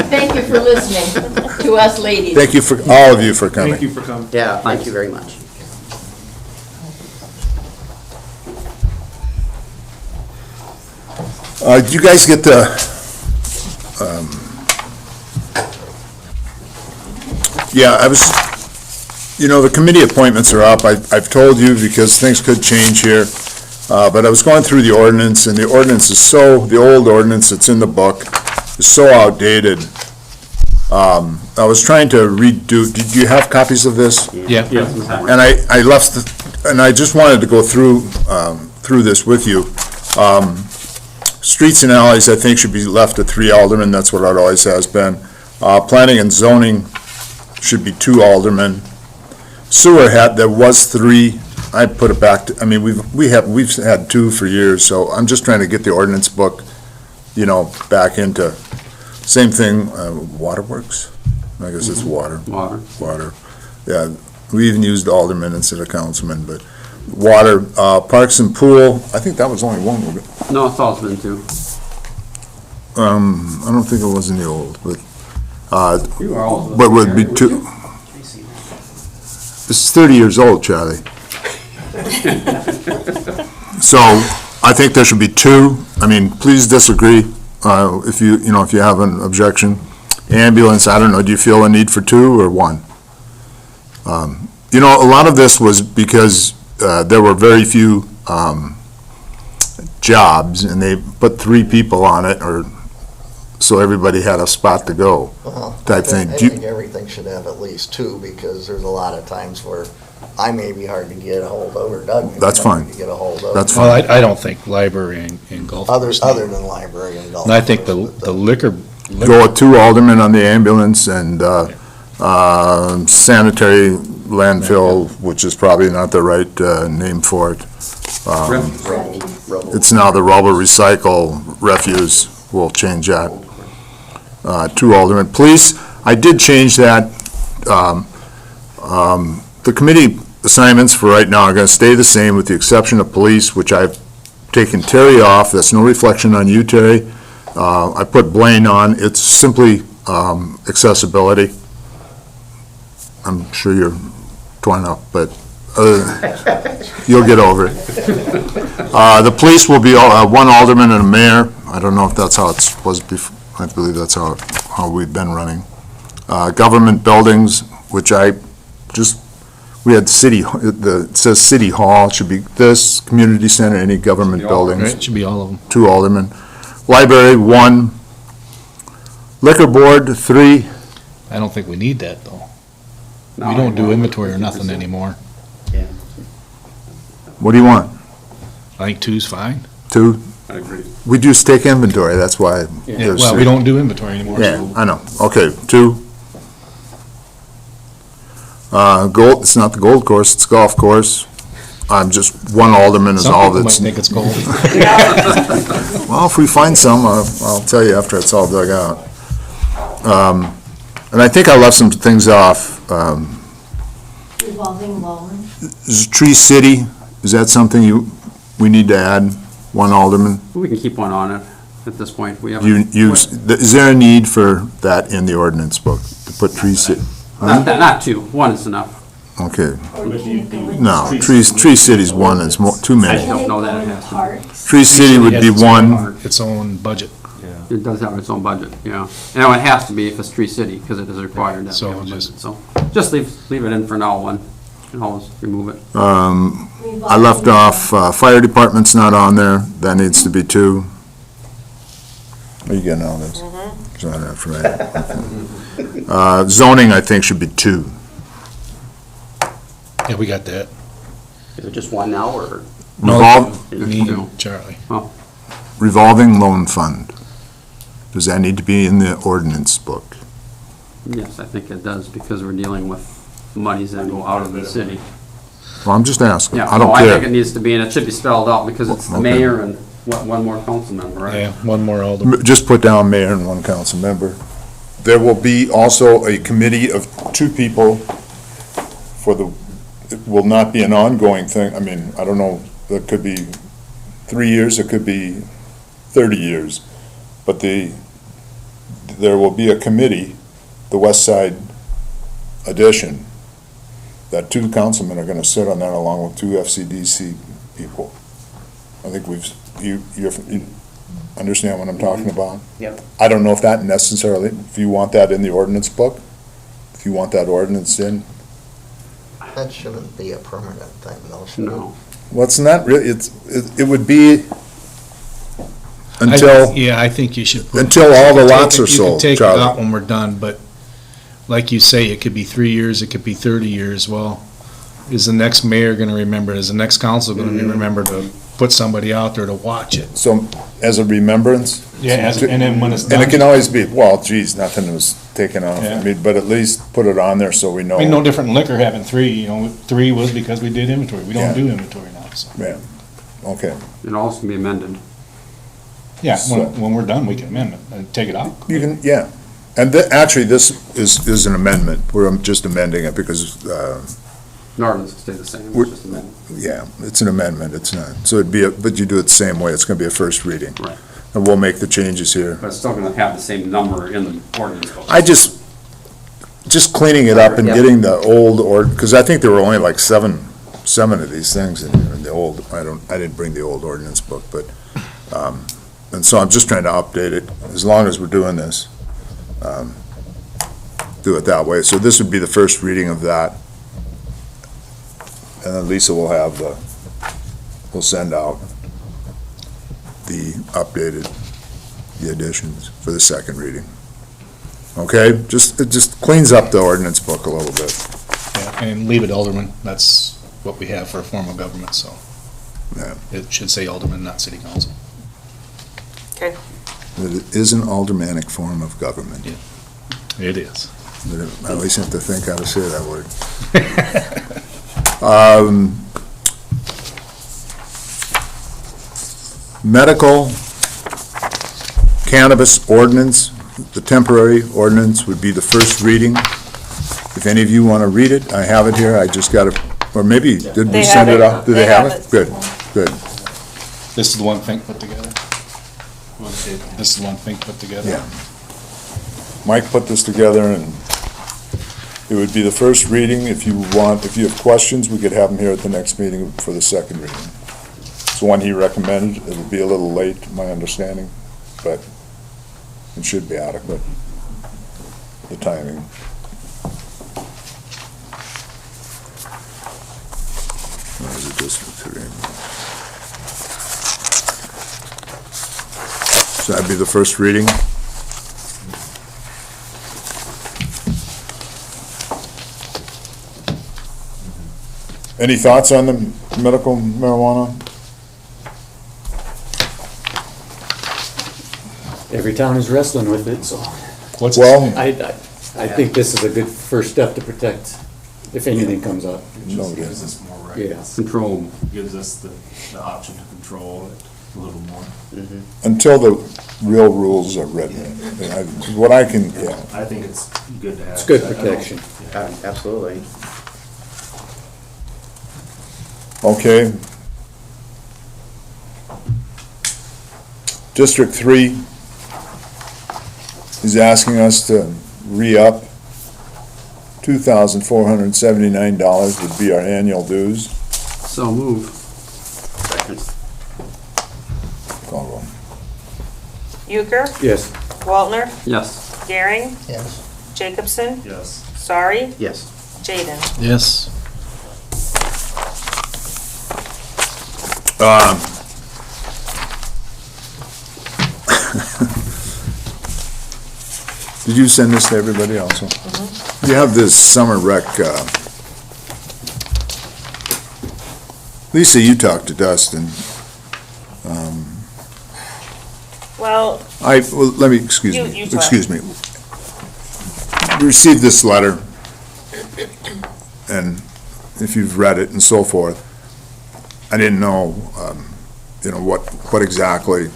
Thank you for listening to us ladies. Thank you for, all of you for coming. Thank you for coming. Yeah, thank you very much. Did you guys get the, yeah, I was, you know, the committee appointments are up. I've told you because things could change here. But I was going through the ordinance, and the ordinance is the old ordinance that's in the book is so outdated. I was trying to redo, did you have copies of this? Yeah. And I left, and I just wanted to go through this with you. Streets and alleys, I think, should be left at 3 aldermen, that's what it always has been. Planning and zoning should be 2 aldermen. Sewer there was 3, I put it back to, I mean, we've had 2 for years, so I'm just trying to get the ordinance book, you know, back into, same thing, waterworks? I guess it's water. Water, yeah, we even used aldermen instead of councilmen, but water, parks and pool, I think that was only one. No, it's always been two. I don't think it was in the old, but, You are always. but would be 2. This is 30 years old, Charlie. So I think there should be two. I mean, please disagree if you have an objection. Ambulance, I don't know, do you feel a need for two or one? A lot of this was because there were very few jobs, and they put 3 people on it, or so everybody had a spot to go, type thing. I think everything should have at least 2, because there's a lot of times where I may be hard to get a hold of, or Doug may be That's hard fine. to get a hold of. That's Well, fine. I don't think library and golf. Other course than need- library and golf. And I think course, but the liquor. Go with 2 aldermen on the ambulance and sanitary landfill, which is probably not the right name for it. It's now the rubber recycle refuse. We'll change that. 2 aldermen. Police, I did change that. The committee assignments for right now are going to stay the same with the exception of police, which I've taken Terry off. That's no reflection on you, Terry. I put Blaine on. It's simply accessibility. I'm sure you're torn up, but you'll get over it. The police will be 1 alderman and a mayor. I don't know if that's how it was before. I believe that's how we've been running. Government buildings, which we had city, it says City Hall, it should be this, community center, any government buildings. Right, it should be all of them. 2 aldermen. Library, 1. Liquor board, 3. I don't think we need that, though. No, We don't do I- inventory or nothing anymore. What do you want? I think 2's fine. 2? I agree. We do stake inventory, that's why. there's Well, we 3. don't do inventory anymore, Yeah, so. I know. Okay, 2. Gold, it's not the golf course, it's golf course. I'm just 1 alderman is Some all people might that's. think it's gold. Well, if we find some, I'll tell you after it's all dug out. And I think I left some things off. Revolving loan. Tree City, is that something we need to add? 1 alderman? We can keep one on it at this point. We Is there a need for that in the ordinance book, to put Tree City? Not 2, 1 is enough. Okay, Or do you go with no, Tree City's 1 is too I many. don't know that it Going has with to. parks? Tree City would be 1. Its own budget. It does have its own budget, yeah. And it has to be if it's Tree City, because it is required that we So have a budget. just- So just leave it in for now, 1, and always remove it. I left off, fire department's not on there, that needs to be 2. Are you getting all this? Sorry, that's right. Zoning, I think, should be 2. Yeah, we got that. Is it just 1 now, or? Me and Charlie. Revolving loan fund. Does that need to be in the ordinance book? Yes, I think it does, because we're dealing with monies that go out of the city. Well, I'm just asking, Yeah, I don't I think it care. needs to be, and it should be spelled out, because it's the Okay. mayor and 1 more council member, right? Yeah, 1 more alderman. Just put down mayor and 1 council member. There will be also a committee of 2 people it will not be an ongoing thing. I mean, I don't know, that could be 3 years, it could be 30 years. But there will be a committee, the West Side Edition, that 2 councilmen are gonna sit on that along with 2 FCDC people. I think you understand what I'm talking about? Yep. I don't know if that necessarily, if you want that in the ordinance book, if you want that ordinance in. That shouldn't be a permanent thing, though, should it? No. Well, it's not really, it would be until, Yeah, I think you should. put- until all the lots are You can sold, take it Charlie. out when we're done, but like you say, it could be 3 years, it could be 30 years. Well, is the next mayor gonna remember, is the next council gonna remember to put somebody out there to watch it? So, as a remembrance. Yeah, and then when it's And it done, can always be, well, geez, nothing was taken off. I Yeah. mean, but at least put it on there so we know. I mean, no different than liquor having 3, 3 was because we did inventory. We Yeah. don't do inventory now, so. Yeah, okay. It also can be amended. Yeah, So- when we're done, we can amend it and take it out. You can, yeah. And actually, this is an amendment. We're just amending it because, The ordinance will stay the same, We're- it's just amended. yeah, it's an amendment, it's not. So but you do it the same way, it's gonna be a first reading. Right. And we'll make the changes here. But it's still gonna have the same number in the ordinance book. just cleaning it up and Yeah. getting the old, because I think there were only like seven of these things in the old, I didn't bring the old ordinance book, but, and so I'm just trying to update it, as long as we're doing this. Do it that way. So this would be the first reading of that. And then Lisa will we'll send out the updated, the additions for the second reading. Okay, it just cleans up the ordinance book a little bit. Yeah, and leave it alderman, that's what we have for a form of government, so. Yeah. It should say alderman, not city council. Okay. It is an aldermanic form of government. It is. But I at least have to think how to say that word. Medical cannabis ordinance, the temporary ordinance would be the first reading. If any of you want to read it, I have it here, I just got it, or maybe, did we They send have it it. out? Do They they have have it? it. Good, good, This is the one Fink put together? This is the one Fink put together? yeah. Mike put this together, and it would be the first reading. If you have questions, we could have them here at the next meeting for the second reading. It's the one he recommended. It would be a little late, my understanding, but it should be adequate, the timing. Or is it District 3? So that'd be the first reading. Any thoughts on the medical marijuana? Every town is wrestling with it, so What's Well, I think this is a good first step to protect if anything comes up. No, it Gives isn't. us more Yeah. rights. Control. Gives us the option to control it a little more. Until the real rules are written. What I can, yeah. I think it's good to have. It's good I don't- protection. yeah. Absolutely. Okay. District 3 is asking us to re-up. $2,479 would be our annual dues. So move. Second. Call roll. Euchre, Yes. Waltner, Yes. Gehring, Yes. Jacobson, Yes. Sorry, Yes. Jaden. Yes. Did you send this to everybody also? You have this summer rec, Lisa, you talked to Dustin. Well, Well, let me, excuse You- me, you talk. excuse me. We received this letter, and if you've read it and so forth, I didn't know, what exactly,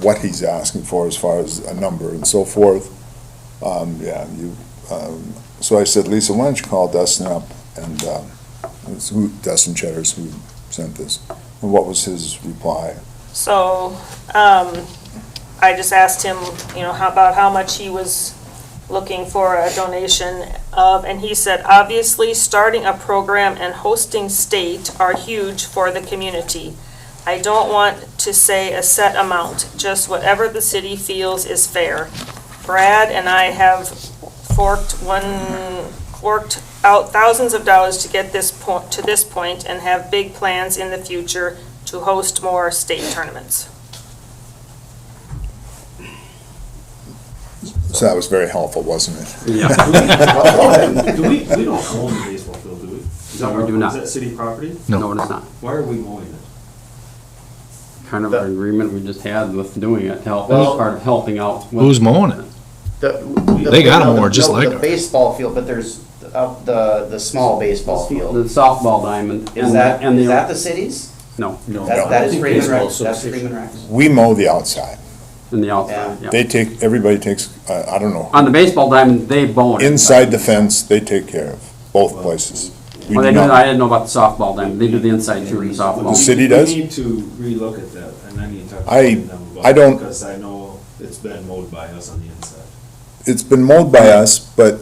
what he's asking for as far as a number and so forth. So I said, Lisa, why don't you call Dustin up, and, it's Dustin Cheddar's who sent this, and what was his reply? so, I just asked him, how much he was looking for a donation of, and he said, obviously, starting a program and hosting state are huge for the community. I don't want to say a set amount, just whatever the city feels is fair. Brad and I have forked out thousands of dollars to get to this point and have big plans in the future to host more state tournaments. So that was very helpful, wasn't it? Yeah. We don't own the baseball field, do we? Is No, we do not. Is that city property? No, it is not. Why are we mowing it? Kind of an agreement we just had with doing it to help, Well- as part of helping out. with- Who's mowing it? They got 'em more, just The like baseball field, but there's the small baseball The field. softball diamond. Is and that, and is that the city's? No, That is Freeman Baseball Rex, that's Association. Freeman Rex. We mow the outside. in the outside, yeah. Everybody takes, I don't know, On the baseball diamond, they bone it. inside the fence, they take care of, both places. We Well, do they do, not- I didn't know about the softball diamond. They do the inside too, the softball. The city does? We need to relook at that, and I need to talk to I them about don't- it, because I know it's been mowed by us on the inside. it's been mowed by us, but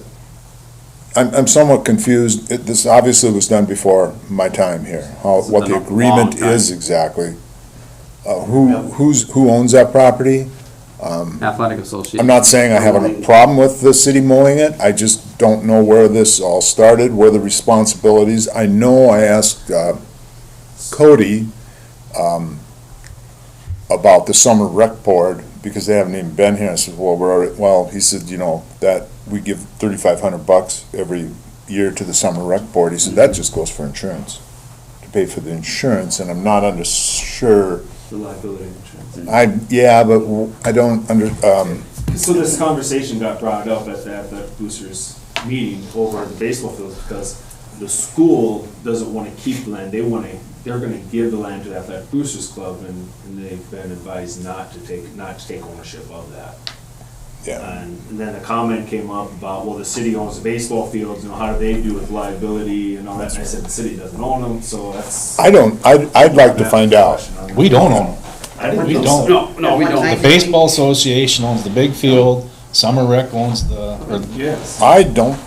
I'm somewhat confused. This obviously was done before my time here, what the been a agreement long time. is exactly. Who owns that property? Athletic Association. I'm not saying I have a problem with the city mowing it, I just don't know where this all started, where the responsibilities. I know I asked Cody about the summer rec board, because they haven't even been here. I said, he said, that we give $3,500 every year to the summer rec board. He said, that just goes for insurance, to pay for the insurance, and I'm not sure. The liability insurance. But I don't So this conversation got brought up at the boosters meeting over at the baseball field, because the school doesn't want to keep land. They're going to give the land to the athletic boosters club, and they've been advised not to take ownership of that. Yeah. And then a comment came up about, well, the city owns the baseball fields, how do they do with liability and all that? And I said, the city doesn't own them, so that's. I'd like to find out. We don't own them. I didn't We think don't. so. No, we don't. The baseball association owns the big field, summer rec owns Yes. I don't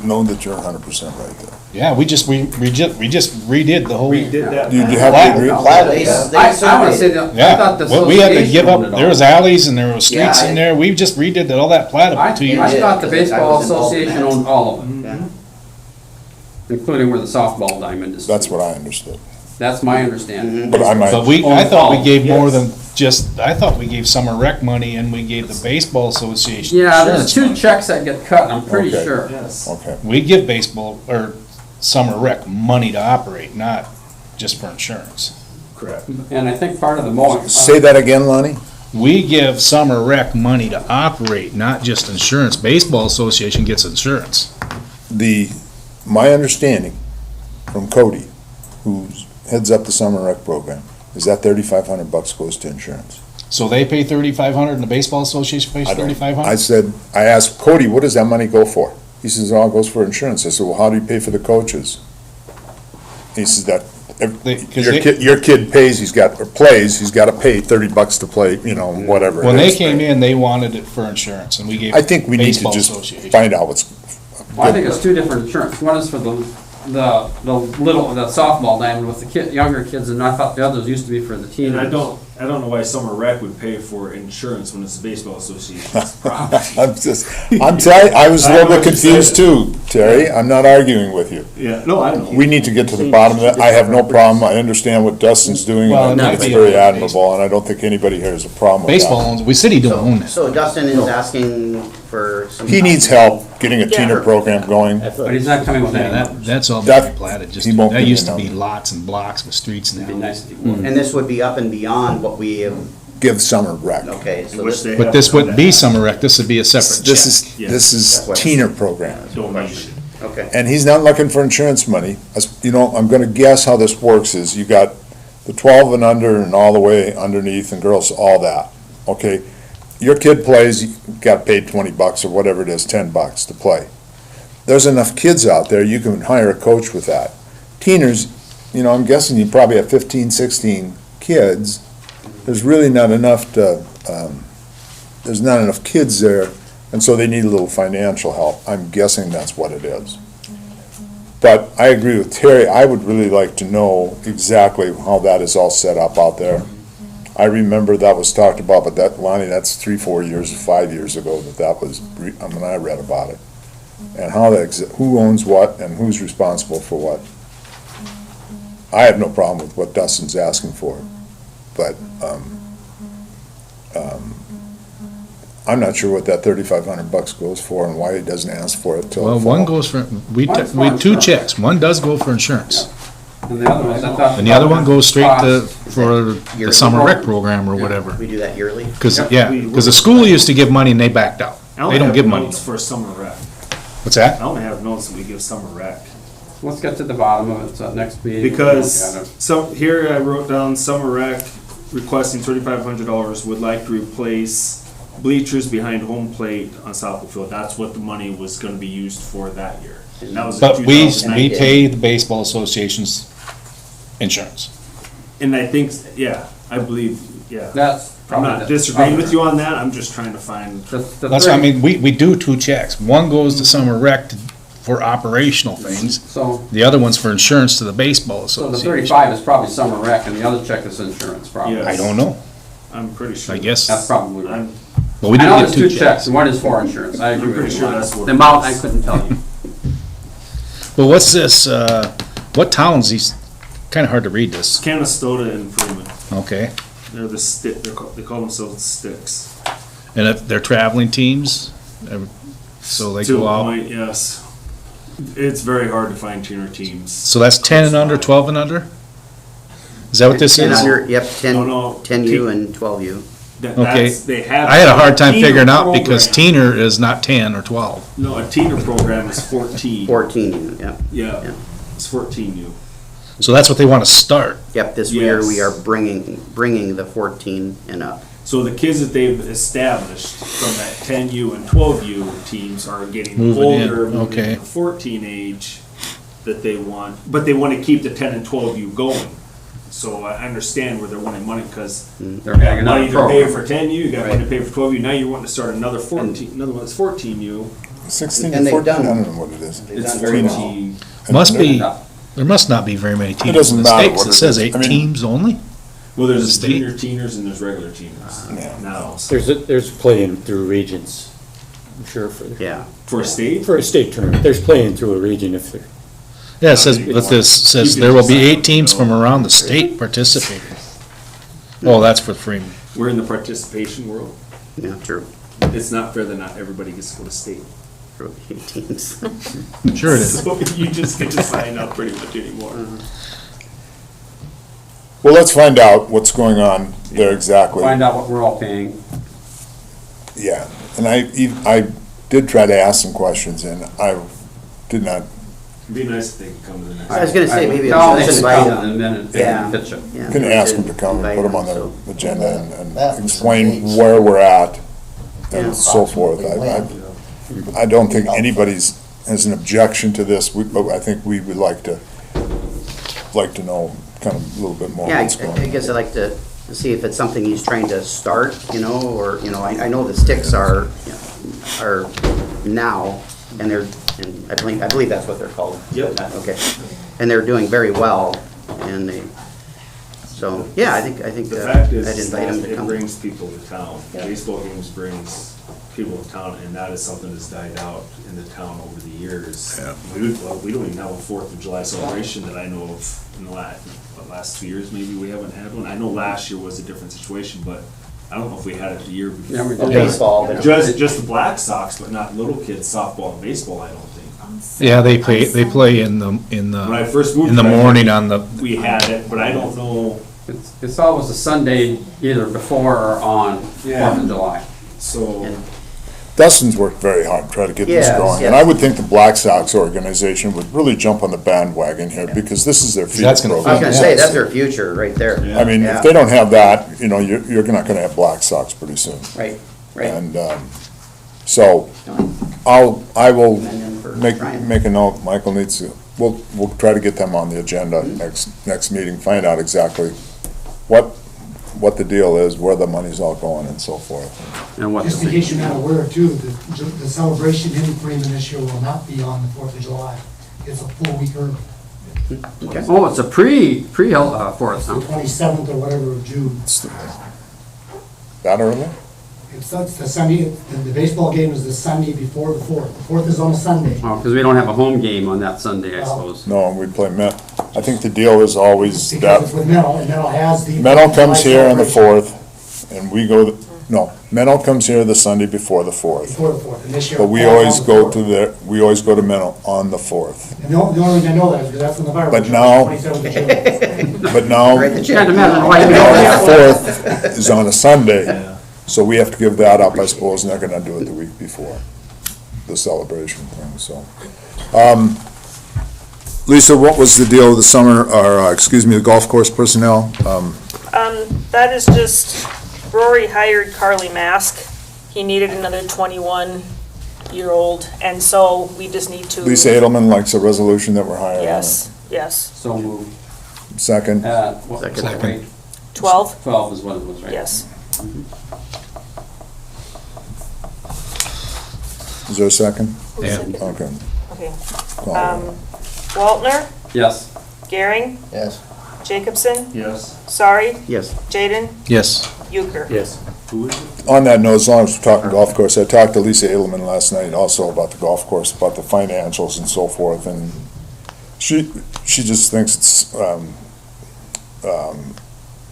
know that you're 100% right there. yeah, we just redid the whole. We did that. You have to agree? They I want to say that, I Yeah, thought the well, we had to association give owned up, it there all. was alleys and there was streets Yeah, in there, we just redid all that plat about 2 years I ago. thought the because I baseball was involved in association that. owned all of it, Yeah. including where the softball diamond is. That's what I understood. That's my understanding. But I might. But I Owned thought we all, gave more yes. than I thought we gave summer rec money and we gave the baseball association. Yeah, there's insurance two money. checks that get cut, I'm pretty Okay. sure. Yes. Okay. We give baseball, or summer rec money to operate, not just for insurance. Correct. And I think part of the mowing. Say that again, Lonnie? We give summer rec money to operate, not just insurance. Baseball association gets insurance. My understanding from Cody, who heads up the summer rec program, is that $3,500 goes to insurance. So they pay $3,500 and the baseball association pays I don't- $3,500? I asked Cody, what does that money go for? He says, it all goes for insurance. I said, well, how do you pay for the coaches? He says that, your kid plays, he's got to pay $30 to play, whatever it is. When they came in, they wanted it for insurance and we gave I think we need to baseball just association. find out what's. Well, I think it's two different insurance. One is for the softball diamond with the younger kids, and I thought the others used to be for the And teenagers. I don't know why Summer Rec would pay for insurance when it's the baseball association's property. I'm telling, I was a I little know bit what you're confused too, Terry. I'm not arguing with you. Yeah, no, I know. We need to get to the bottom of that. I have no problem. I understand what Dustin's doing, Well, and I and think it's not very baseball. admirable, and I don't think anybody here has a problem with Baseball that. owns, city don't own that. So Dustin is asking for some. He needs help getting a Yeah. Teener program going. But he's not coming with Yeah, any numbers. that's all That- been platted, just, he won't that give used me to a be number. lots and blocks with streets and It'd be nice alleys. if he would. And this would be up and beyond what we have, Give summer rec. okay, so Which this, they But have this to come wouldn't be back. summer rec, this would be a separate This check. is, this is Teener program. Donation. okay. And he's not looking for insurance money. I'm gonna guess how this works is you got the 12 and under and all the way underneath and girls, all that, okay? Your kid plays, you got paid $20 or whatever it is, $10 to play. There's enough kids out there, you can hire a coach with that. Teeners, I'm guessing you probably have 15, 16 kids. There's really not enough there's not enough kids there, and so they need a little financial help. I'm guessing that's what it is. But I agree with Terry, I would really like to know exactly how that is all set up out there. I remember that was talked about, but that, Lonnie, that's 3, 4 years, 5 years ago that was, when I read about it. And how who owns what and who's responsible for what. I have no problem with what Dustin's asking for, but, I'm not sure what that $3,500 goes for and why he doesn't ask for it till. Well, the one fall. goes for, we One's two insurance. checks, one does go for insurance. And the other ones, I thought. And the other one goes straight to, Cost. for the summer rec program or whatever. We do that yearly? Cause, Yep. yeah, cause the school used to give money and they backed out. I only They don't have give money. notes for Summer Rec. What's that? I only have notes that we give Summer Rec. Let's get to the bottom of it, so next meeting. Because, Yeah, so here I wrote down Summer Rec requesting $3,500, would like to replace bleachers behind home plate on Southwood Field. That's what the money was gonna be used for that year. And that was in But we 2019. pay the baseball association's insurance. And I think, yeah, I believe, yeah. That's I'm not disagreeing with you on that, I'm just trying to find, That's what I mean, we do two checks. One goes to summer rec for operational things, So, the other one's for insurance to the baseball so the association. 35 is probably summer rec, and the other check is insurance, probably. Yeah. I don't know, I'm pretty sure. I guess, That's probably right. I'm, but we I did know get there's two two checks, checks. and one is for insurance, I agree I'm pretty with you. sure that's what The it amount, I is. couldn't tell you. But what's this, what towns, these, kinda hard to read this, Canastota and Freeman, okay? they're the they call themselves Sticks. And if they're traveling teams, so they To go a out, point, yes. It's very hard to find tuner teams. so that's 10 and under, 12 and under? Is that what this And is? under, yep, No, no. 10U and 12U. Okay. They have. I had a hard time Teener figuring out because program. teener is not 10 or 12. No, a teener program is 14. 14U, yeah. Yeah, Yeah. it's 14U. So that's what they want to start. Yep, this year Yes. we are bringing the 14 and up. So the kids that they've established from that 10U and 12U teams are getting Moving in, older, moving okay. to the 14 age that they want, but they want to keep the 10 and 12U going. So I understand where they're wanting money because They're you got having money another to pay program. for 10U, you got money to pay for 12U, now you're wanting to start another 14, another one that's 14U. 16 And to they've 14, I done- don't know what it is. It's done very well. 14. Must be, there must not be very many teams. doesn't in the matter States. what It it says is. 8 I mean- teams only. Well, there's The state. junior teeners and there's regular teeners Yeah. now. There's playing through regions, I'm sure, Yeah. For a state? for a state tournament. There's playing through a region if they're. Yeah, it says, but this says You there will can be decide 8 teams to from go. around the state participating. Oh, that's for Freeman. We're in the participation world. Yeah, true. It's not fair that not everybody gets to go to state. For 8 teams. Sure it is. So you just get to sign up pretty much anymore. Well, let's find out what's going on there exactly. Find out what we're all paying. Yeah, and I did try to ask some questions, and I did not, It'd be nice if they could come to the next. I was gonna say, maybe Tell them let's they can invite come them. in a minute Yeah. and pitch it. Yeah, couldn't we ask should them to come and invite put them on so- the agenda That and was explain some where we're at Yeah. and so forth. I don't think anybody's has an objection to this, but I think we would like to know kind of a little bit more Yeah, what's going I on. guess I'd like to see if it's something he's trying to start, or, I know the sticks are now, and they're, and I believe that's what they're called. Yep. Okay, and they're doing very well, and they, so, yeah, I think, The fact is, I'd invite him to it come. brings people to town. Yeah. Baseball games brings people to town, and that is something that's died out in the town over the years. Yeah. We don't even have a 4th of July celebration that I know of in the last 2 years, maybe we haven't had one. I know last year was a different situation, but I don't know if we had it the year before. Yeah, we Well, did. baseball, but. Just the Black Sox, but not little kids softball and baseball, I don't think. Yeah, they play in When I the, first moved. in the here, morning on the, We had it, but I don't know, It's always a Sunday either before or on 4th of July. so. Dustin's worked very hard to try to get this Yes, going, and I would think the Black Sox organization would really jump on the bandwagon here, because this is their feeder That's gonna- I was program. gonna say, that's their future, right there. I mean, Yeah. if they don't have that, you're not gonna have Black Sox pretty soon. Right, right. And, so, I will And then for make Brian. a note, Michael needs to, we'll try to get them on the agenda next meeting, find out exactly what the deal is, where the money's all going and so forth. And what Just in case you're not aware too, the celebration in Freeman this year will not be on the 4th of July. It's a full week early. Oh, it's a for us, It's the huh? 27th or whatever of June. That early? It's the Sunday, the baseball game is the Sunday before the 4th. The 4th is on a Sunday. Oh, because we don't have a home game on that Sunday, I suppose. No, and we play Met. I think the deal is always Because it's that with Mental, and Mental has the. Mental comes here on the celebration 4th, and we go, Mental comes here the Sunday before the 4th. Before the 4th, and this year. But we falls always on the go 4th. we always go to Mental on the 4th. And the only reason I know that is because that's when the fireworks. But are, now- 27th of June. But now, Right, the Can't check. imagine why you the know that. 4th is on a Sunday, so we have to give that up, I suppose, and they're gonna do it the week before, the celebration thing, so. Lisa, what was the deal with the the golf course personnel? That is just, Rory hired Carly Mask. He needed another 21-year-old, and so we just need to. Lisa Edelman likes a resolution that we're hiring. Yes, yes. So moved. Second, What was Second. the rate? 12? 12 is what it was, right? Yes. Is there a second? Yeah. Okay. Okay. Call it. Waltner, Yes. Gehring, Yes. Jacobson, Yes. Sorry, Yes. Jaden, Yes. Euchre. Yes. Who is it? On that note, as long as we're talking golf course, I talked to Lisa Edelman last night also about the golf course, about the financials and so forth, and she just thinks it's,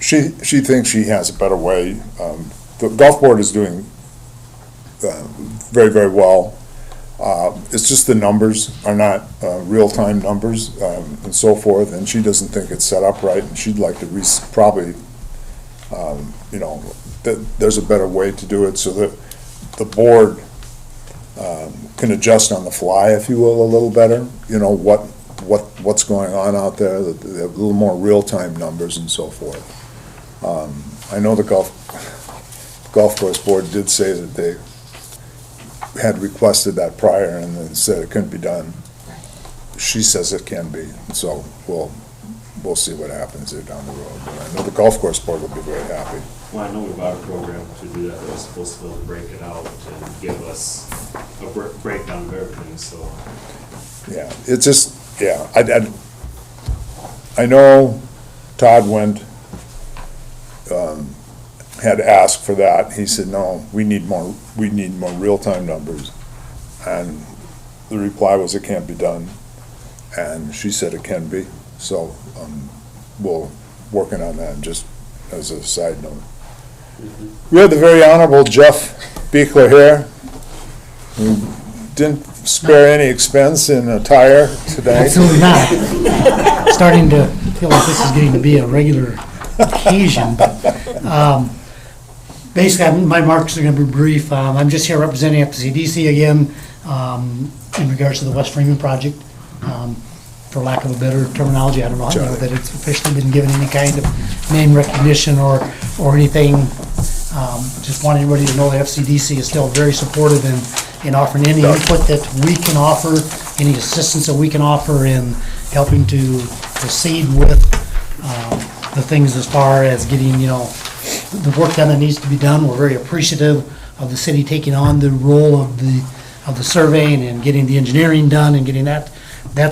she thinks she has a better way. The golf board is doing very, very well. It's just the numbers are not real-time numbers and so forth, and she doesn't think it's set up right, and she'd like to probably, you know, that there's a better way to do it so that the board can adjust on the fly, if you will, a little better, you know, what's going on out there, that they have a little more real-time numbers and so forth. I know the golf course board did say that they had requested that prior and then said it couldn't be done. She says it can be, so we'll see what happens there down the road. But I know the golf course board will be very happy. Well, I know we bought a program to do that. It was supposed to be able to break it out and give us a breakdown of everything, so. Yeah, it's just, yeah, I know Todd went, had asked for that. He said, no, we need more real-time numbers. And the reply was it can't be done. And she said it can be. So, we're working on that, just as a side note. We had the very Honorable Jeff Beekler here, who didn't spare any expense in attire today. Absolutely not. Starting to feel like this is getting to be a regular occasion, but basically, my remarks are going to be brief. I'm just here representing FCDC again in regards to the West Freeman project. For lack of a better terminology, I don't know that it's officially been given any kind of name recognition or anything. Just want everybody to know that FCDC is still very supportive in offering any input that we can offer, any assistance that we can offer in helping to proceed with the things as far as getting, you know, the work done that needs to be done. We're very appreciative of the city taking on the role of the surveying and getting the engineering done and getting that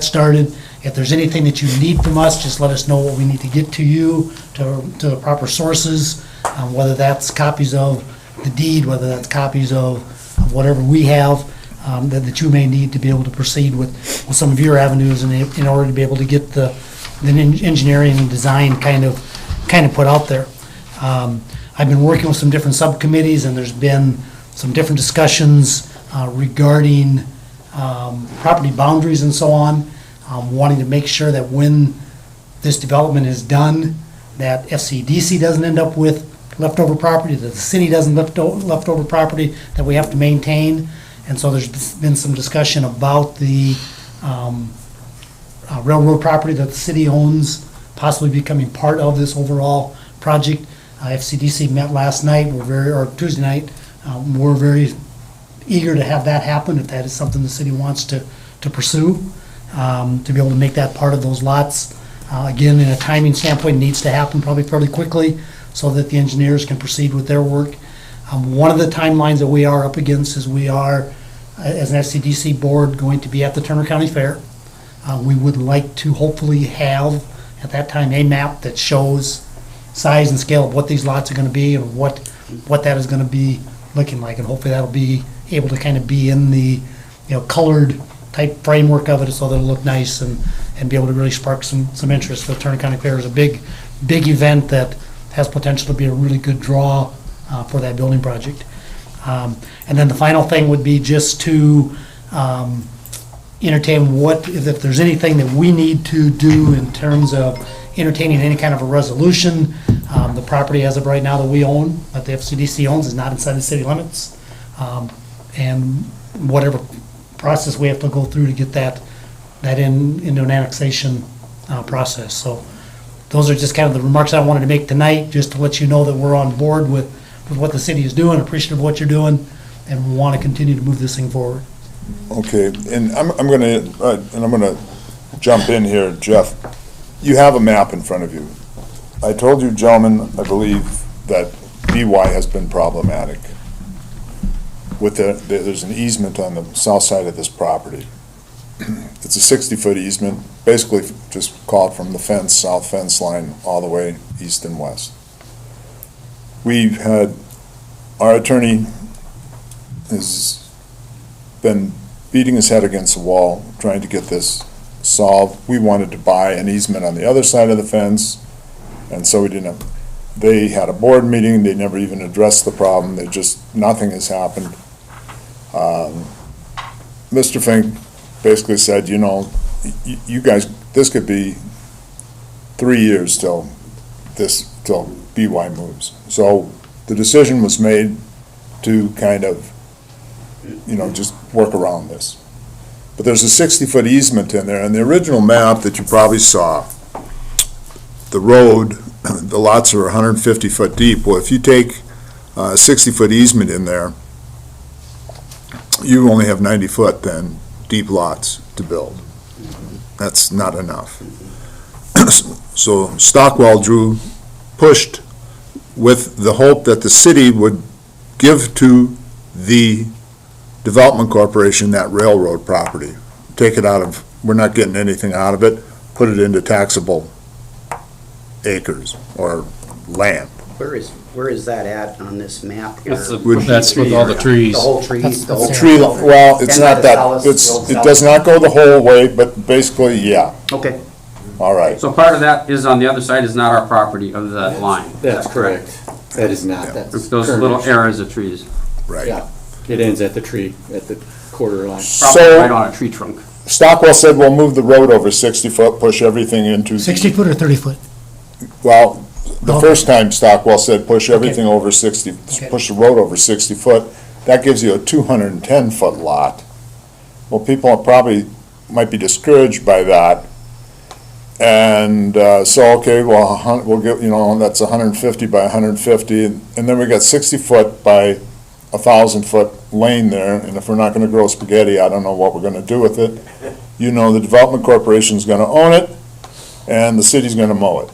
started. If there's anything that you need from us, just let us know what we need to get to you, to the proper sources, whether that's copies of the deed, whether that's copies of whatever we have that you may need to be able to proceed with some of your avenues in order to be able to get the engineering and design kind of put out there. I've been working with some different subcommittees, and there's been some different discussions regarding property boundaries and so on, wanting to make sure that when this development is done, that FCDC doesn't end up with leftover property, that the city doesn't leftover property that we have to maintain. And so there's been some discussion about the railroad property that the city owns, possibly becoming part of this overall project. FCDC met last night, or Tuesday night. We're very eager to have that happen, if that is something the city wants to pursue, to be able to make that part of those lots. Again, in a timing standpoint, it needs to happen probably fairly quickly so that the engineers can proceed with their work. One of the timelines that we are up against is we are, as an FCDC board, going to be at the Turner County Fair. We would like to hopefully have, at that time, a map that shows size and scale of what these lots are going to be and what that is going to be looking like. And hopefully that'll be able to kind of be in the, colored type framework of it so that it'll look nice and be able to really spark some interest. The Turner County Fair is a big event that has potential to be a really good draw for that building project. And then the final thing would be just to entertain if there's anything that we need to do in terms of entertaining any kind of a resolution. The property as of right now that we own, that the FCDC owns, is not inside the city limits. And whatever process we have to go through to get that into an annexation process. So those are just kind of the remarks I wanted to make tonight, just to let you know that we're on board with what the city is doing, appreciative of what you're doing, and we want to continue to move this thing forward. Okay, and I'm gonna jump in here, Jeff. You have a map in front of you. I told you, gentlemen, I believe, that BY has been problematic. There's an easement on the south side of this property. It's a 60-foot easement, basically just call it from the fence, south fence line, all the way east and west. We've had, our attorney has been beating his head against the wall, trying to get this solved. We wanted to buy an easement on the other side of the fence, and so we didn't. They had a board meeting, they never even addressed the problem, nothing has happened. Mr. Fink basically said, you know, you guys, this could be 3 years till BY moves. So the decision was made to kind of, you know, just work around this. But there's a 60-foot easement in there, and the original map that you probably saw, the road, the lots are 150 foot deep. Well, if you take a 60-foot easement in there, you only have 90 foot then deep lots to build. That's not enough. So Stockwell pushed with the hope that the city would give to the Development Corporation that railroad property. Take it out of, we're not getting anything out of it, put it into taxable acres or land. Where is that at on this map here? That's with all the trees. The whole trees? The whole Tree, well, it's And not the that, Salas- it does not go the whole way, but basically, yeah, Okay. all right. So part of that is on the other side is not our property of that line. That's correct. That is not, that's. It's those current. little areas of trees, Right. Yeah, it ends at the tree, at the quarter line. probably right So on a tree trunk. Stockwell said, we'll move the road over 60 foot, push everything into. 60 foot or 30 foot? Well, the Okay. first time Stockwell said, push everything over 60, Okay. push the road over 60 foot, that gives you a 210 foot lot. Well, people probably might be discouraged by that. And so, okay, well, we'll get, you know, that's 150 by 150, and then we got 60 foot by 1,000 foot lane there, and if we're not gonna grow spaghetti, I don't know what we're gonna do with it. You know, the Development Corporation's gonna own it, and the city's gonna mow it.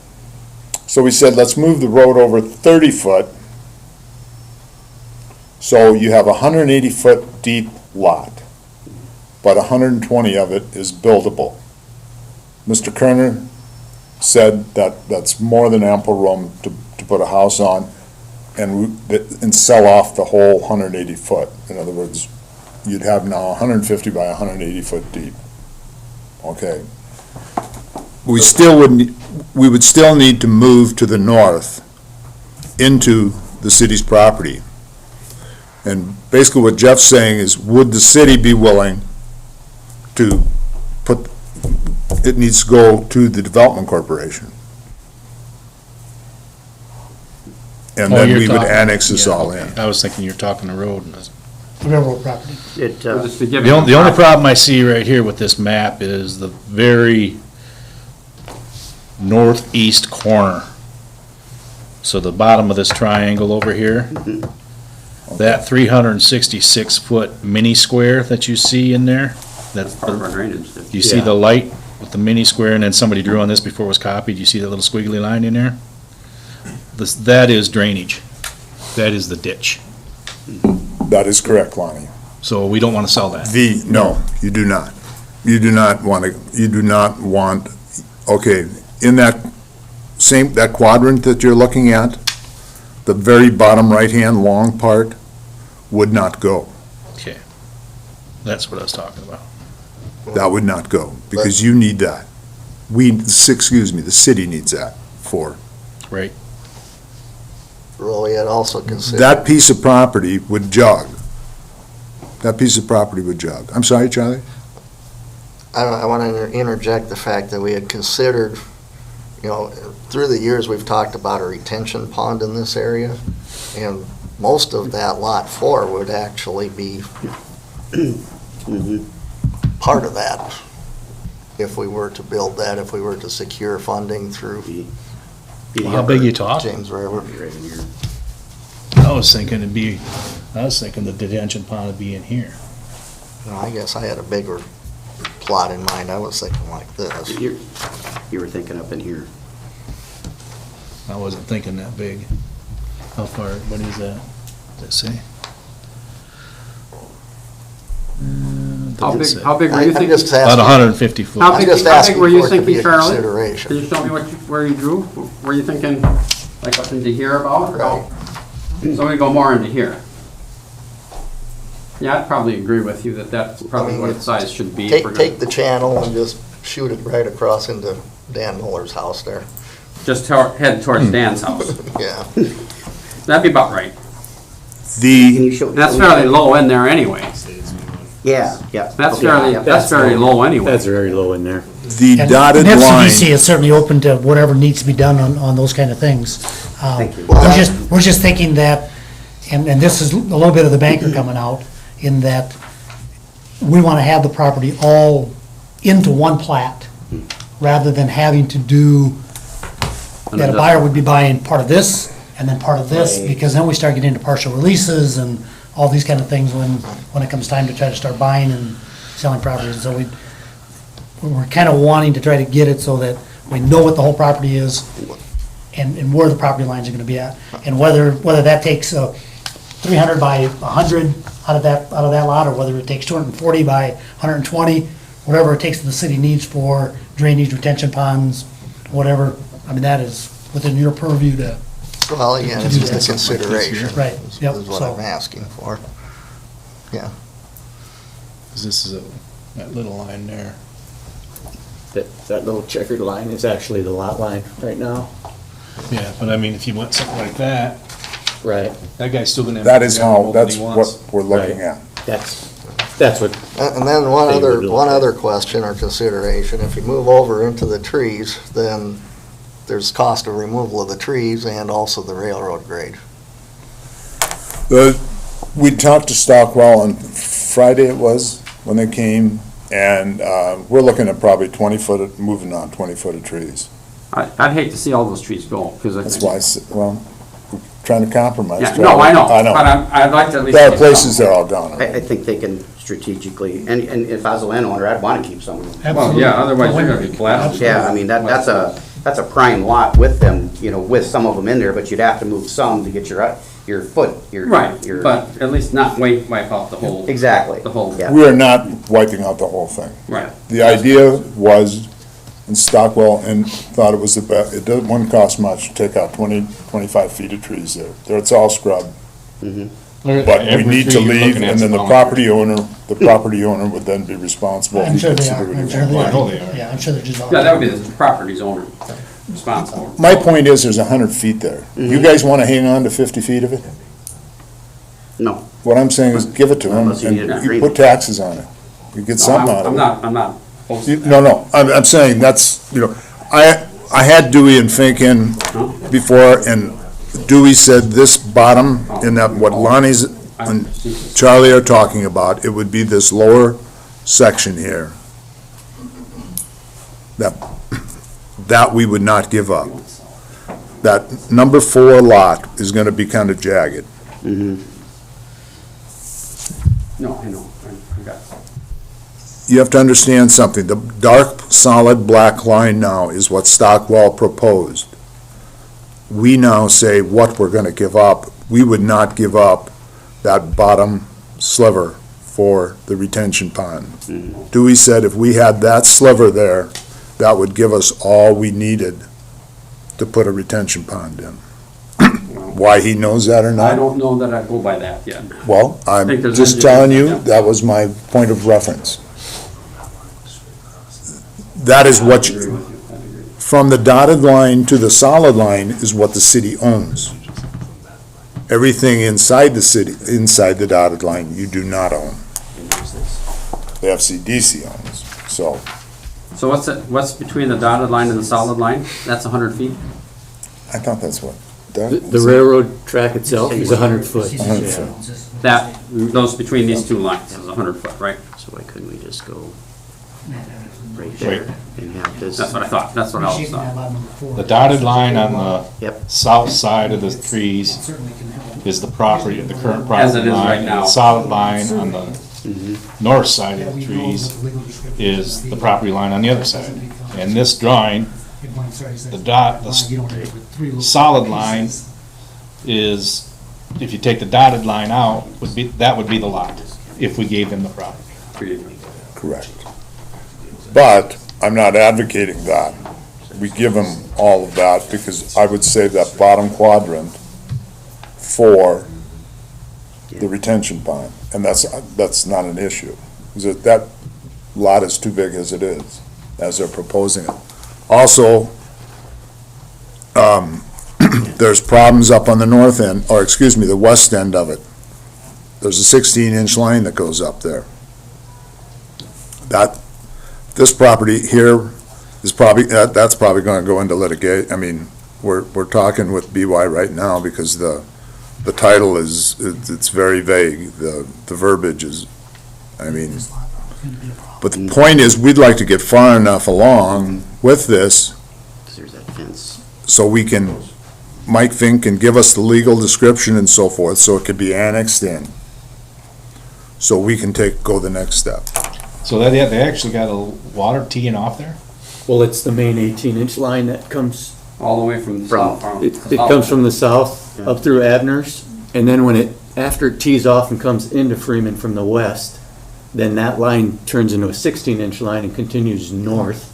So we said, let's move the road over 30 foot, so you have a 180 foot deep lot, but 120 of it is buildable. Mr. Kerner said that that's more than ample room to put a house on and sell off the whole 180 foot. In other words, you'd have now 150 by 180 foot deep. Okay. We would still need to move to the north into the city's property. And basically what Jeff's saying is, would the city be willing to put, it needs to go to the Development Corporation. And Oh, then you're we would talking- annex this yeah, all okay. in. I was thinking you're talking the road. And Railroad property. Just to give The you- only problem I see right here with this map is the very northeast corner. So the bottom of this triangle over here, that 366 foot mini square that you see in there, That's part of our drainage. you see the light with the mini square, and then somebody drew on this before it was copied, you see that little squiggly line in there? That is drainage. That is the ditch. That is correct, Lonnie. So we don't want to sell that. No, you do not. You do not want, okay, in that quadrant that you're looking at, the very bottom right-hand long part would not go. Okay. That's what I was talking about. That would not go, because you need that. The city needs that for. Right. Well, we had also considered. That piece of property would jog. That piece of property would jog. I'm sorry, Charlie? I want to interject the fact that we had considered, you know, through the years, we've talked about a retention pond in this area, and most of that Lot 4 would actually be part of that, if we were to build that, if we were to secure funding through How big you talking? James Railroad. I was thinking the detention pond would be in here. No, I guess I had a bigger plot in mind. I was thinking like this. You were thinking up in here. I wasn't thinking that big. How far, what is that? Does it say? How big were you I'm thinking? just About asking, 150 foot. How I'm big, just how big asking were you for it to be thinking, a Charlie? consideration. Can you show me where you drew? Were you thinking like up into here about? Or Right. So we go more into here. Yeah, I'd probably agree with you that that's probably I mean, what its size should be. if we're Take gonna- the channel and just shoot it right across into Dan Muller's house there. Just head towards Dan's house. Yeah. That'd be about right. Can The, you show? That's fairly low in there anyway. Yeah, yeah. That's Okay, fairly, yeah. that's very low anyway. That's very low in there. the And dotted and line, FCDC is certainly open to whatever needs to be done on those kind of things. Thank you. We're just thinking that, and this is a little bit of the banker coming out, in that we want to have the property all into one plat, rather than having to do, that a buyer would be buying part of this and then part of this, Right. because then we start getting into partial releases and all these kind of things when it comes time to try to start buying and selling properties. So we're kind of wanting to try to get it so that we know what the whole property is and where the property lines are gonna be at. And whether that takes 300 by 100 out of that lot, or whether it takes 240 by 120, whatever it takes that the city needs for drainage, retention ponds, whatever. I mean, that is within your purview to, Well, again, it's just a consideration. Right, yep, Is what so- I'm asking for. Yeah. 'Cause this is that little line there. That little checkered line is actually the lot line right now. Yeah, but I mean, if you went something like that, Right. that guy's still gonna have. that to is figure out how, what that's he what wants. we're looking Right. at. That's what, And then one They other, would one look at. other question or consideration, if you move over into the trees, then there's cost of removal of the trees and also the railroad grade. We talked to Stockwell on Friday it was, when they came, and we're looking at probably 20-foot, moving on 20-foot of trees. I'd hate to see all those trees go, because I That's think. why, we're trying to compromise. Yeah, Charlie. no, I know, I know. but I'd like to at least. There are see places some. they're all gone I already. think they can strategically, and if I was a landowner, I'd want to keep some of them. Well, yeah, otherwise you're gonna be blasted. Yeah, I mean, that's a prime lot with them, with some of them in there, but you'd have to move some to get your foot, your. Right, your- but at least not wipe out the whole. Exactly. The whole. Yeah. We are not wiping out the whole thing. Right. The idea was, and Stockwell and thought it was the best, it wouldn't cost much to take out 20, 25 feet of trees there. It's all scrub. But we need to leave, and then the property owner would then be responsible. I'm if sure he they are, considered I'm it. sure they I know are. they are. Yeah, I'm sure they're just all. Yeah, that would be the property's owner responsible. My point is, there's 100 feet there. You guys want to hang on to 50 feet of it? No. What I'm saying is, give it to them, Unless you need an and you agreement. put taxes on it. You get something out of it. I'm not. opposed to You- that. No, I'm saying that's, I had Dewey and Fink in before, and Dewey said this bottom, in that, what Lonnie's and Charlie are talking about, it would be this lower section here. That we would not give up. That number 4 lot is gonna be kind of jagged. No, I know, I got it. You have to understand something, the dark, solid black line now is what Stockwell proposed. We now say what we're gonna give up. We would not give up that bottom sliver for the retention pond. Dewey said if we had that sliver there, that would give us all we needed to put a retention pond in. Why he knows that or I not? don't know that I'd go by that yet. Well, I'm think there's just engineers telling that you, don't. that was my point of reference. That is what, I agree you- with you, I agree. from the dotted line to the solid line is what the city owns. Everything inside the city, inside the dotted line, you do not own. The FCDC owns, so. So what's between the dotted line and the solid line? That's 100 feet? I thought that's what. the railroad track itself is 100 foot. 100 Yeah. foot. That, those between these two lines is 100 foot, right? So why couldn't we just go right there and have this? That's what I thought, that's what I always thought. The dotted line on the Yep. south side of the trees is the property, the current property line. As it is right and now. The solid line on the north side of the trees is the property line on the other side. And this drawing, the solid line is, if you take the dotted line out, that would be the lot, if we gave them the property. Correct. But I'm not advocating that. We give them all of that because I would save that bottom quadrant for the retention pond. And that's not an issue. Because that lot is too big as it is, as they're proposing it. Also, there's problems up on the north end, or excuse me, the west end of it. There's a 16-inch line that goes up there. This property here is probably, that's probably gonna go into litigation. I mean, we're talking with BY right now because the title is, it's very vague. The verbiage is, I mean, but the point is, we'd like to get far enough along with this 'Cause there's that fence. so we can, Mike Fink can give us the legal description and so forth, so it could be annexed in. So we can go the next step. So they actually got a water teeing off there? Well, it's the main 18-inch line that comes, All the way from the south. it comes from the south up through Abner's, and then after it tees off and comes into Freeman from the west, then that line turns into a 16-inch line and continues north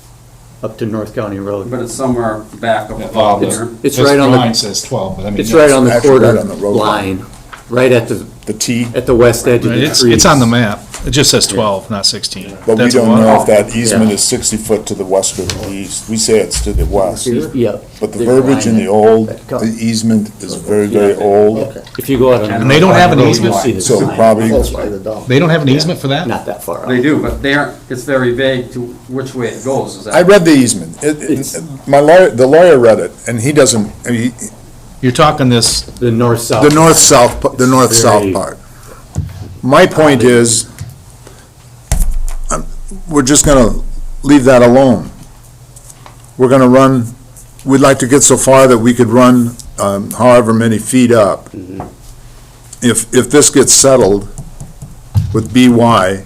up to North County Road. But it's somewhere back up Well, above there. It's this right on drawing the, says 12, but I mean. it's right on the actually quarter right on the road line, right at the T, west edge of the trees. It's on the map. It just says 12, not 16. but we That's a don't lot. know if that easement is 60 foot to the west or the east. We say it's to the west. Yep. But the verbiage in the the easement is very, very old. If you go out on. And they don't have an Road, easement? you'll see the So sign. probably, Close by the dump. They don't have an easement for that? Not that far out. They do, but it's very vague to which way it goes, is that? I read the easement. My lawyer, the lawyer read it, and he doesn't, I mean, You're talking this, The north-south. the north-south Very- part. My point is, we're just gonna leave that alone. We're gonna run, we'd like to get so far that we could run however many feet up. If this gets settled with BY,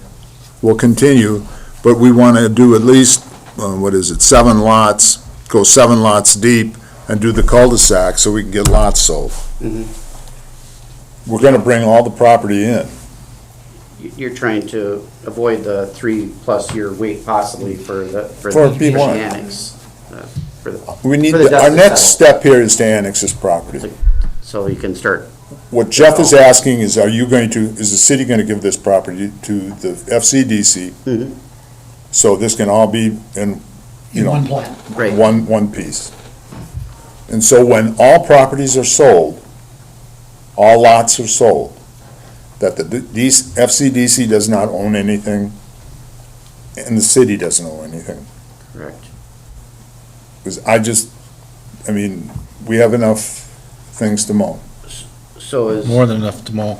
we'll continue, but we want to do at least, 7 lots, go 7 lots deep, and do the cul-de-sac so we can get lots sold. We're gonna bring all the property in. You're trying to avoid the 3+ year wait possibly for the B1. annex. For the- We need, For the dust our to next settle. step here is to annex this property. So you can start, What Jeff is asking is, is the city gonna give this property to the FCDC? So this can all be in, In one plat. right, one piece. And so when all properties are sold, all lots are sold, that these FCDC does not own anything, and the city doesn't own anything. correct. Because I mean, we have enough things to mow. So is. more than enough to mow.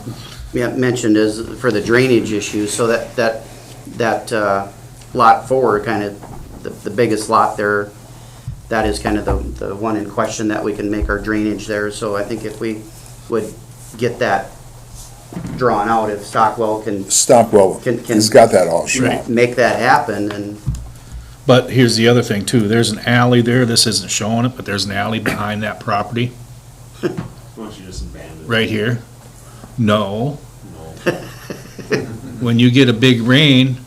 Yeah, mentioned is for the drainage issue, so that lot 4, kind of the biggest lot there, that is kind of the one in question that we can make our drainage there. So I think if we would get that drawn out, if Stockwell can Stockwell, he's got that all shot. make that happen, and But here's the other thing too, there's an alley there, this isn't showing it, but there's an alley behind that property, Why don't you just abandon it? right here. No. When you get a big rain,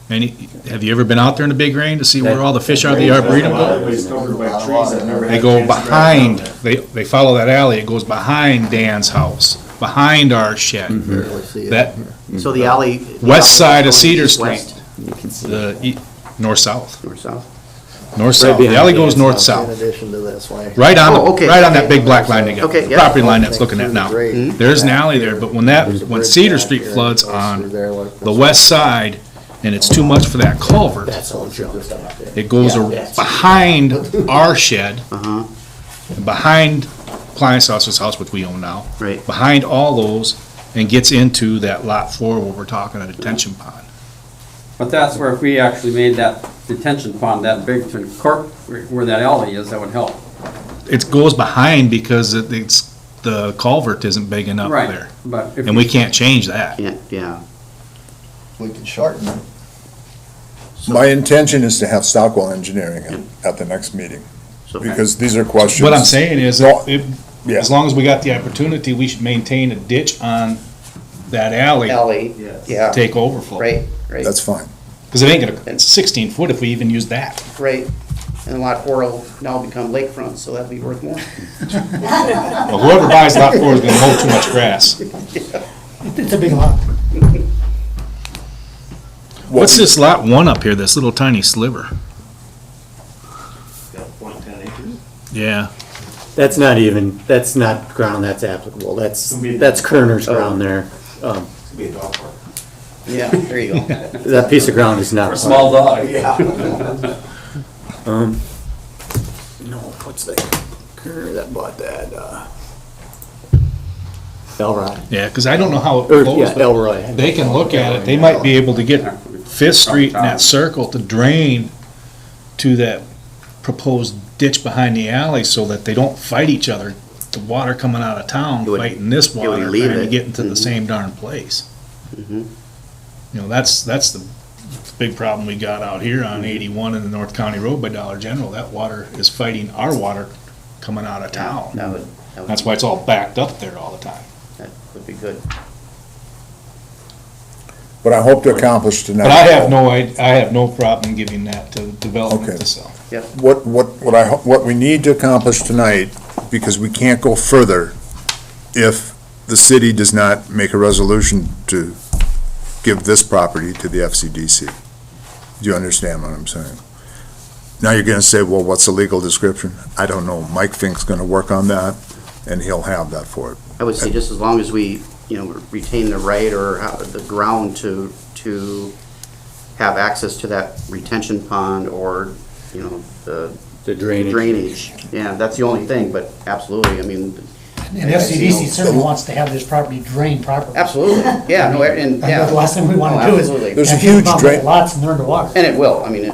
and have you ever been out there in a big rain to see where all the fish are, the arboretum go? It's covered by trees that never They had go a chance to behind, grass. they follow that alley, it goes behind Dan's house, behind our shed. Barely see it. That, so the alley. West side of Cedar East-west, the north-south, North-south. north-south, the alley goes In north-south. addition to this way. Right on, Oh, okay, right on that okay. big black line together, Okay, the yeah. property line that's looking at now. Mhm. There's an alley there, but when Cedar Street floods on the west side, and it's too much for that culvert, That's all junk. it goes behind our shed, Uh-huh, and behind Klein Saucer's house, which we own now, right. behind all those, and gets into that lot 4 where we're talking a detention pond. But that's where if we actually made that detention pond that big to cork where that alley is, that would help. It goes behind because the culvert isn't big enough Right, there, but if and we can't change that. Yeah. We can shorten it. My intention is to have Stockwell Engineering at the next meeting, So because these are questions. What I'm saying is, No. Yeah. As long as we got the opportunity, we should maintain a ditch on that alley, Alley, yeah, take overflow. right, right. That's fine. Because it ain't gonna, it's 16 foot if we even use that. Right, and lot 4 will now become lakefront, so that'll be worth more. Well, whoever buys lot 4 is gonna mow too much grass. It's a big lot. What's this lot 1 up here, this little tiny sliver? Yeah, That's not even, that's not ground that's applicable, that's Kerner's ground there. Yeah, there you go. That piece of ground is not. Small dog. No, what's that, Kerner that bought that, Elroy. yeah, because I don't know how it Or, flows, yeah, but Elroy. they can look at it, they might be able to get Fifth Street and that circle to drain to that proposed ditch behind the alley so that they don't fight each other. The water coming out of town It would- fighting this it would water, leave trying to it. get into the Mhm. same darn place. Mhm. You know, that's the big problem we got out here on 81 in the North County Road by Dollar General. That water is fighting our water coming out of town. That would, That's why it's all backed up there all the time. that would be good. But I hope to accomplish tonight. But I have no problem giving that to development Okay. to sell. What we need to accomplish tonight, because we can't go further if the city does not make a resolution to give this property to the FCDC. Do you understand what I'm saying? Now you're gonna say, well, what's the legal description? I don't know. Mike Fink's gonna work on that, and he'll have that for it. I would say just as long as we, retain the right or the ground to have access to that retention pond or, the The drainage. drainage. Yeah, that's the only thing, but absolutely, I mean, And FCDC certainly wants to have this property drained properly. absolutely, yeah, no, and, I know yeah. the last thing we want Oh, to do is absolutely. There's a have people huge dump drain- lots and they're underwater. And it will, I mean,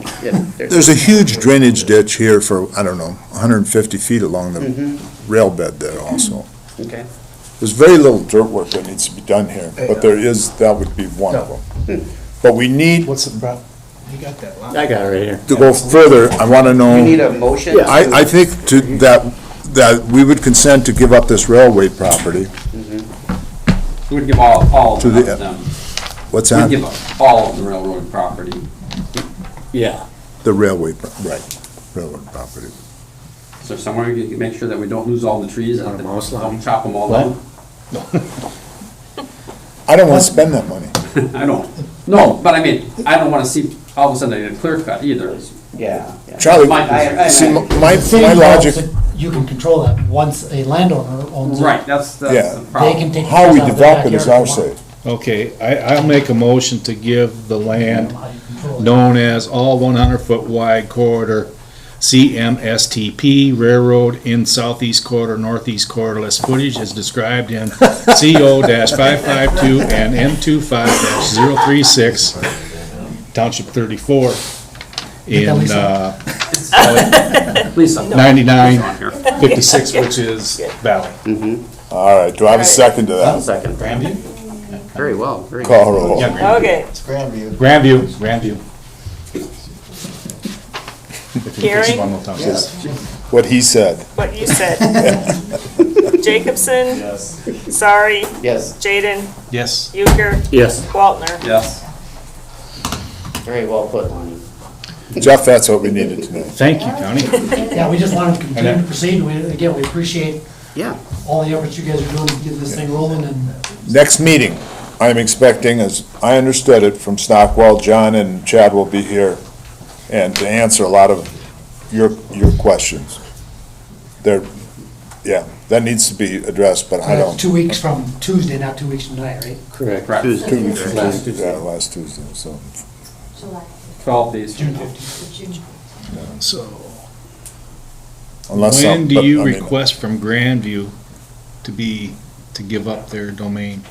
There's a huge drainage ditch here for, I don't know, 150 feet along the rail bed there also. Okay. There's very little dirt work that needs to be done here, but that would be one of them. But we need What's the problem? You got that lot. I got it right here. to go further. I want to know. You need a motion? Yeah, I think that we would consent to give up this railway property. We would give all of To them the- up to them. What's We'd that? give up all of the railroad property. Yeah. The railway, right, railroad property. Is there somewhere you can make sure that we don't lose all the trees and mouse lot? don't chop them all What? down? I don't want to spend that money. I don't, no, but I mean, I don't wanna see all of a sudden they get a clear cut either. Yeah. Charlie, I- see, my City logic, owns it, you can control that. Once a landowner owns it, Right, that's Yeah. the they problem. can take. how we trees out of develop their it is backyard our if they say. want. Okay, I'll make a motion to give the land How you control it. known as all 100-foot wide corridor, CMSTP Railroad in southeast quarter, northeast quarter, less footage as described in CO-552 and M25-036, Township 34, in Please, 9956, which is Valley. All right, do I have a second to One that? second. Grandview? Very well, very good. Call roll. Yeah, Okay, Grandview. Gary? One more time. What he said. what you said. Jacobson? Sorry. Yes, Jaden? Yes. Euchre? Yes. Waltner? yes. very well put, Lonnie. Jeff, that's what we needed tonight. Thank you, Tony. Yeah, we just wanted to continue to proceed. Again, we appreciate Yeah, all the efforts you guys are doing to get this thing rolling and Next meeting, I'm expecting, as I understood it from Stockwell, John and Chad will be here, and to answer a lot of your questions. That needs to be addressed, but I don't. 2 weeks from Tuesday, not 2 weeks from tonight, right? Correct. Correct. 2 weeks from Last Tuesday. Tuesday. Yeah, last Tuesday, so. July, 12 days. June 15th. So, Unless when some- do but, you I mean, request from Grandview to give up their domain,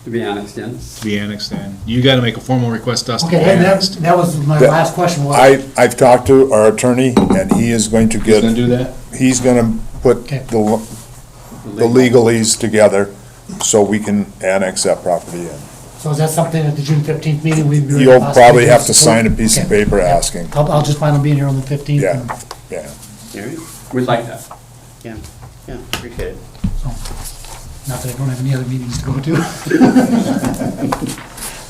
To be annexed in. to be annexed in? You gotta make a formal request to us to be Okay, and annexed. that was my That- last question was. I've talked to our attorney, and he is going to Who's gonna get, do that? he's gonna put Okay. the legalese together so we can annex that property in. So is that something at the June 15th meeting we'd be ready to You'll possibly probably have to support? sign a piece of Okay. paper asking. I'll just plan on being here on the 15th. Yeah, and- yeah. We'd like that. Yeah, yeah, appreciate it. So, not that I don't have any other meetings to go to.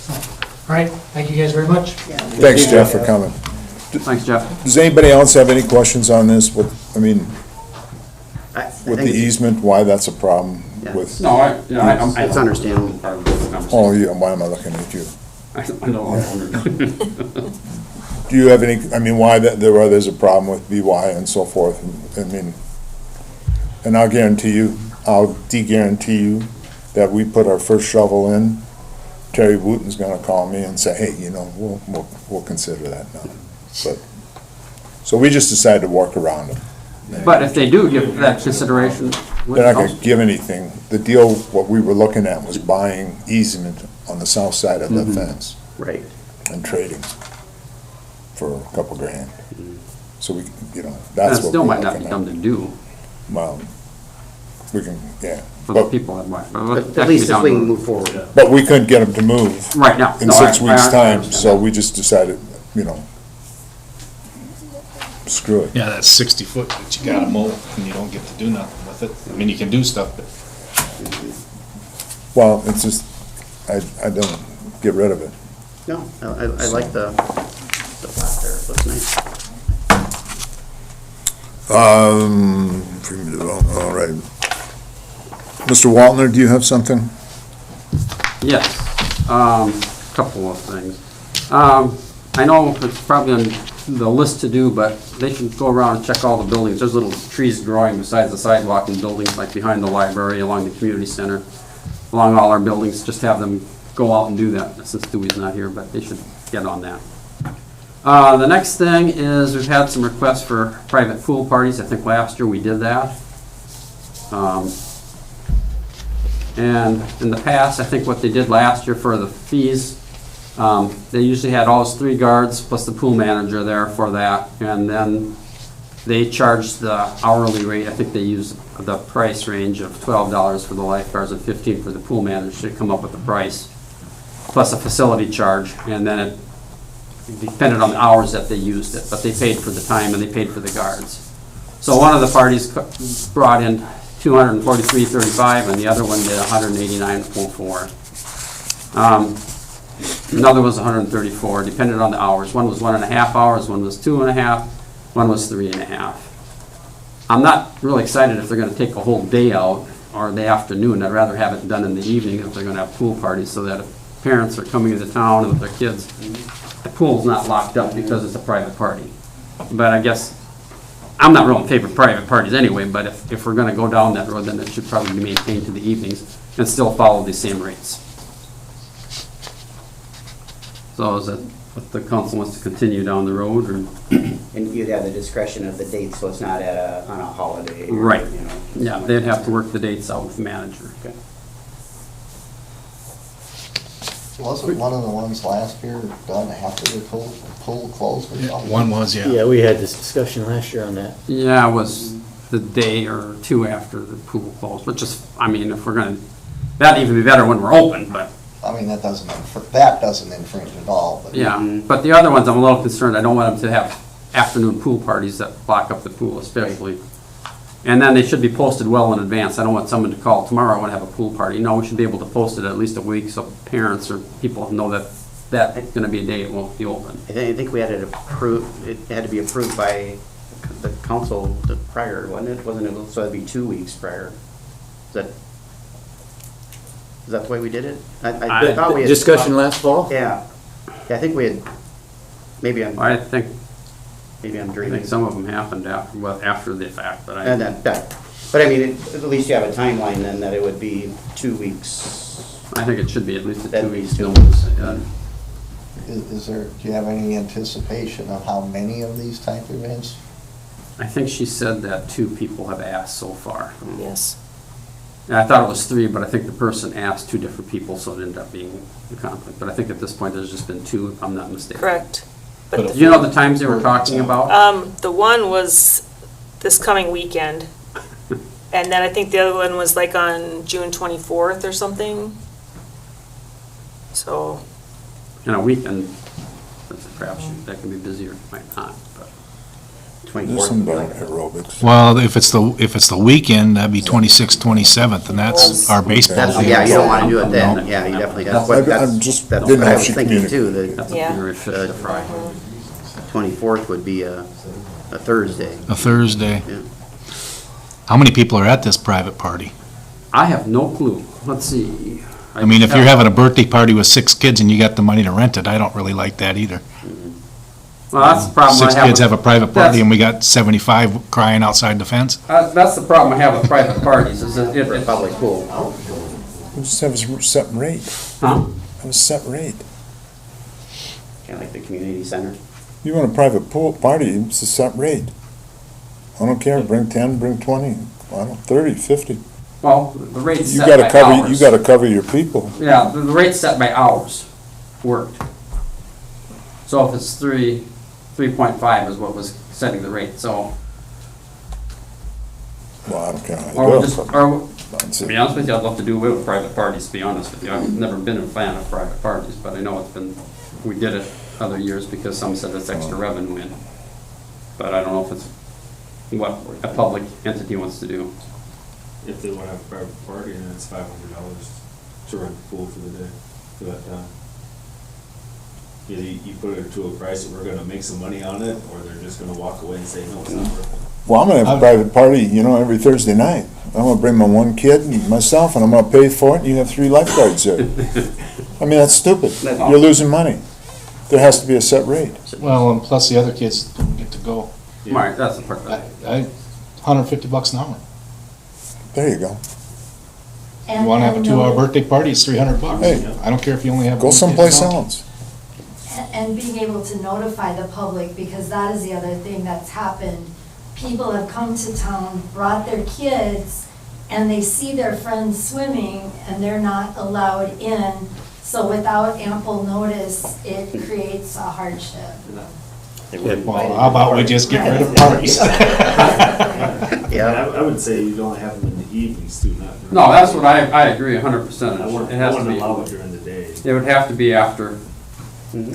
So, all right, thank you guys very much. Thanks, Jeff, for coming. Thanks, Jeff. Does anybody else have any questions on this? I mean, I with think the easement, why that's a problem Yeah. with, No, I'm. It's understandable. Part of this conversation. oh, yeah, why am I looking at you? I know. Do you have any, I mean, why there's a problem with BY and so forth? I mean, and I'll de-guarantee you that we put our first shovel in, Terry Wooten's gonna call me and say, hey, you know, we'll consider that now. But, so we just decided to work around it. But if they do give that consideration. They're not gonna give anything. The deal, what we were looking at was buying easement on the south side of the fence Right. and trading for a couple grand. So we, you know, That that's what still we're might not looking be at. dumb to do Well, we can, yeah. for the But, people that might. But at least this way we can move forward. but we couldn't get them to move Right now. in No, 6 I weeks' time, understand so that. we just decided, you know, screw it. Yeah, that's 60 foot that you gotta mow, and you don't get to do nothing with it. I mean, you can do stuff, but Well, it's just, I don't get rid of it. No, I like the plat there, it looks nice. Freeman Development, all right. Mr. Waltner, do you have something? Yes, couple of things. I know it's probably on the list to do, but they should go around and check all the buildings. There's little trees growing besides the sidewalk in buildings, like behind the library, along the community center, along all our buildings. Just have them go out and do that, since Dewey's not here, but they should get on that. The next thing is, we've had some requests for private pool parties. I think last year we did that. And in the past, I think what they did last year for the fees, they usually had all those 3 guards plus the pool manager there for that. And then they charged the hourly rate. I think they used the price range of $12 for the lifeguards and $15 for the pool manager to come up with the price, plus a facility charge. And then it depended on the hours that they used it, but they paid for the time and they paid for the guards. So one of the parties brought in $243.35 and the other one did $189.04. Another was $134, depended on the hours. One was 1.5 hours, one was 2.5, one was 3.5. I'm not really excited if they're gonna take a whole day out or the afternoon. I'd rather have it done in the evening if they're gonna have pool parties, so that if parents are coming to town with their kids, the pool's not locked up because it's a private party. But I guess, I'm not real in favor of private parties anyway, but if we're gonna go down that road, then it should probably be maintained to the evenings and still follow the same rates. So is that what the council wants to continue down the road, or? And you'd have the discretion of the date, so it's not on a holiday. or, Right. you know. Yeah, they'd have to work the dates out with the manager. Okay. Wasn't one of the ones last year done after the pool closed or something? one was, yeah. Yeah, we had this discussion last year on that. Yeah, it was the day or two after the pool closed, which is, I mean, if we're gonna, that'd even be better when we're open, but, I mean, that doesn't infringe at all, but. yeah. But the other ones, I'm a little concerned, I don't want them to have afternoon pool parties that block up the pool especially. And then they should be posted well in advance. I don't want someone to call tomorrow, I want to have a pool party. No, we should be able to post it at least a week so parents or people know that that's gonna be a day it won't be open. I think we had it approved, it had to be approved by the council prior, wasn't it? Wasn't it, so it'd be 2 weeks prior. Is that the way we did it? I thought we had. Discussion last fall? Yeah. Yeah, I think we had, maybe I'm I think dreaming. some of them happened after, well, after the fact, but And but I mean, at least you have a timeline then that it would be 2 weeks. I think it should be at least a That'd 2 be weeks 2 notice. Is there, do you have any anticipation of how many of these type events? I think she said that 2 people have asked so far. Yes. And I thought it was 3, but I think the person asked 2 different people, so it ended up being a conflict. But I think at this point, there's just been 2, if I'm not mistaken. Correct. Do you know the times they were talking about? The one was this coming weekend, and then I think the other one was like on June 24th or something. So, In a weekend, that's a crapshoot. That can be busy or it might not, but. There's some about aerobics. Well, if it's the weekend, that'd be 26th, 27th, and that's our baseball. That's, Okay. yeah, you don't wanna do it then, yeah, you definitely, that's what, I'm just, that's didn't what know I if was she thinking too, communicated. that Yeah. The Friday. 24th would be a Thursday. A Thursday. Yeah. How many people are at this private party? I have no clue. Let's see. I mean, if you're having a birthday party with 6 kids and you got the money to rent it, I don't really like that either. Well, that's the problem I have. 6 kids with- have a private party that's- and we got 75 crying outside the fence. That's the problem I have with private parties, is that For a it, public pool. We just have a set rate. huh? Have a set rate. Kinda like the community center. You want a private pool party, it's a set rate. I don't care, bring 10, bring 20, I don't, 30, 50. Well, the rate's You set gotta by cover, hours. you gotta cover your people. Yeah, the rate's set by hours worked. So if it's 3.5 is what was setting the rate, so, Well, I don't care how you or do we it, just, but or, that's to it. be honest with you, I'd love to do away with private parties, to be honest with you. I've never been a fan of private parties, but I know it's been, we did it other years because some said it's extra revenue in. But I don't know if it's what a public entity wants to do. If they wanna have a private party, then it's $500 to rent the pool for the day, for that time. Either you put it to a price that we're gonna make some money on it, or they're just gonna walk away and say, no, it's not worth it. Well, I'm gonna have a private party, every Thursday night. I'm gonna bring my one kid and myself, and I'm gonna pay for it, and you have 3 lifeguards there. I mean, that's stupid. You're losing money. There has to be a set rate. Well, and plus the other kids don't get to go. Right, that's the part. $150 an hour. There you go. You wanna have a 2-hour birthday party, it's $300. Hey. I don't care if you only have. Go one kid. someplace else. And being able to notify the public, because that is the other thing that's happened. People have come to town, brought their kids, and they see their friends swimming, and they're not allowed in. So without ample notice, it creates a hardship. Well, how about we just get rid of parties? Yeah. I would say you'd only have them in the evenings too, not. during No, the that's day. what I agree 100%. I wouldn't, It has to allow it be, during the day. it would have to be after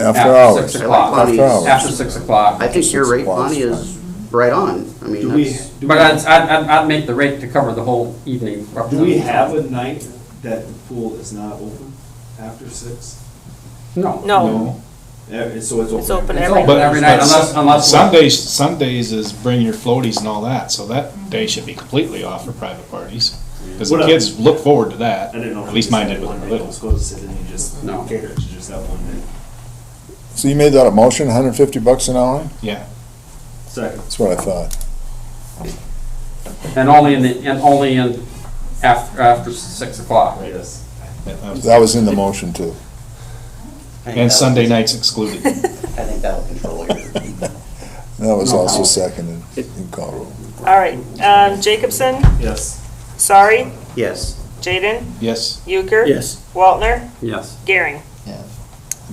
After hours. 6 o'clock. After hours. After 6 o'clock. I think your rate, Bonnie, is right on. I mean, Do we, that's, do But we, I'd make the rate to cover the whole evening. do we have a night that the pool is not open after 6? No. No, So it's open. It's open It's every open night. every night unless. Sundays is bring your floaties and all that, so that day should be completely off for private parties. Because the What kids look forward to that, I didn't know. if at we least just mine had did when one they day were little. closed, and then you just No. cater to just that one day. So you made that a motion, $150 an hour? Yeah. Second. That's what I thought. And only in after 6 o'clock. Yes. That was in the motion too. And Sunday nights excluded. I think that'll control it. That was also seconded. You can call roll. All right, Jacobson, Yes. Sorry, Yes. Jaden, Yes. Euchre. Yes. Waltner, Yes. Gehring.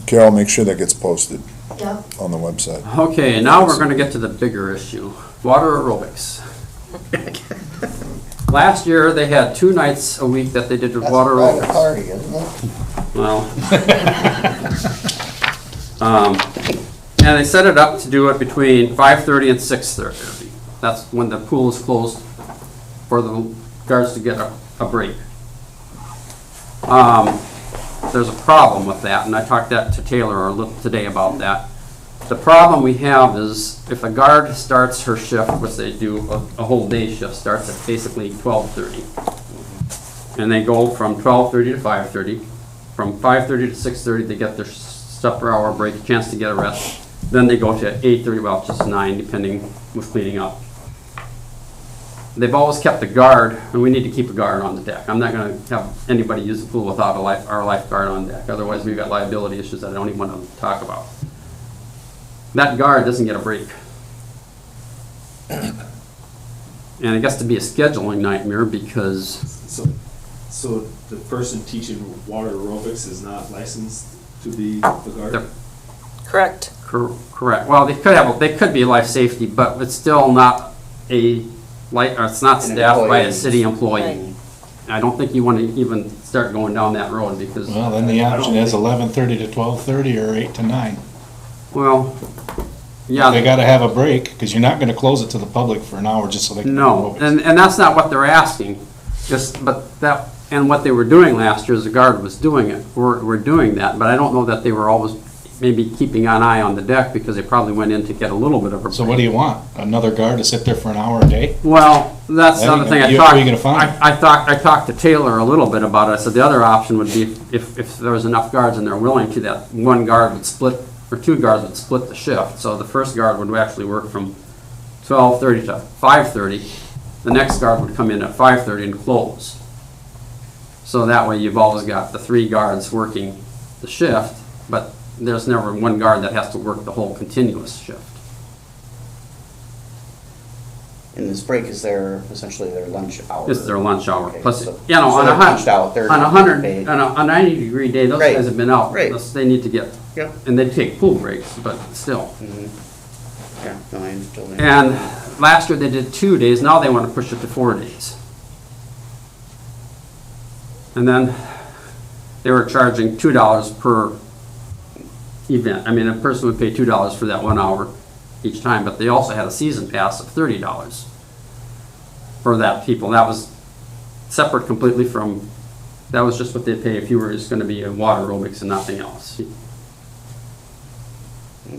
Carol, make sure that gets posted Yep. on the website. Okay, now we're gonna get to the bigger issue, water aerobics. Last year, they had 2 nights a week that they did with water aerobics. party, isn't it? Well. And they set it up to do it between 5:30 and 6:30. That's when the pool is closed for the guards to get a break. There's a problem with that, and I talked that to Taylor today about that. The problem we have is if a guard starts her shift, which they do, a whole day shift, starts at basically 12:30. And they go from 12:30 to 5:30. From 5:30 to 6:30, they get their supper hour break, a chance to get a rest. Then they go to 8:30, well, just 9, depending with cleaning up. They've always kept a guard, and we need to keep a guard on the deck. I'm not gonna have anybody use the pool without our lifeguard on deck. Otherwise, we've got liability issues that I don't even wanna talk about. That guard doesn't get a break. And it gets to be a scheduling nightmare because, So the person teaching water aerobics is not licensed to be the guard? They're- Correct. correct, well, they could be life safety, but it's still not it's not staffed by a city employee. I don't think you wanna even start going down that road because, Well, then the option is 11:30 to 12:30 or 8 to 9. well, Yeah. They gotta have a break, because you're not gonna close it to the public for an hour just so they can. No, and that's not what they're asking, and what they were doing last year is the guard was doing it, we're doing that, but I don't know that they were always maybe keeping an eye on the deck, because they probably went in to get a little bit of a break. So what do you want? Another guard to sit there for an hour a day? Well, that's the other thing I Where talked. are you gonna find them? I talked to Taylor a little bit about it. I said the other option would be if there was enough guards and they're willing to, that one guard would split, or two guards would split the shift. So the first guard would actually work from 12:30 to 5:30. The next guard would come in at 5:30 and close. So that way you've always got the three guards working the shift, but there's never one guard that has to work the whole continuous shift. And this break is essentially their lunch hour. It's their lunch hour. Okay, Plus, so- you know, so on they're a punched out, they're on a not 100, paid. on a 90-degree day, those Right. guys have been out. Right. They need to get, Yep. and they take pool breaks, but still. Yeah, no, I totally. And last year they did 2 days, now they want to push it to 4 days. And then they were charging $2 per event. I mean, a person would pay $2 for that 1 hour each time, but they also had a season pass of $30 for that people. That was separate completely from, that was just what they pay if you were just going to be in water aerobics and nothing else.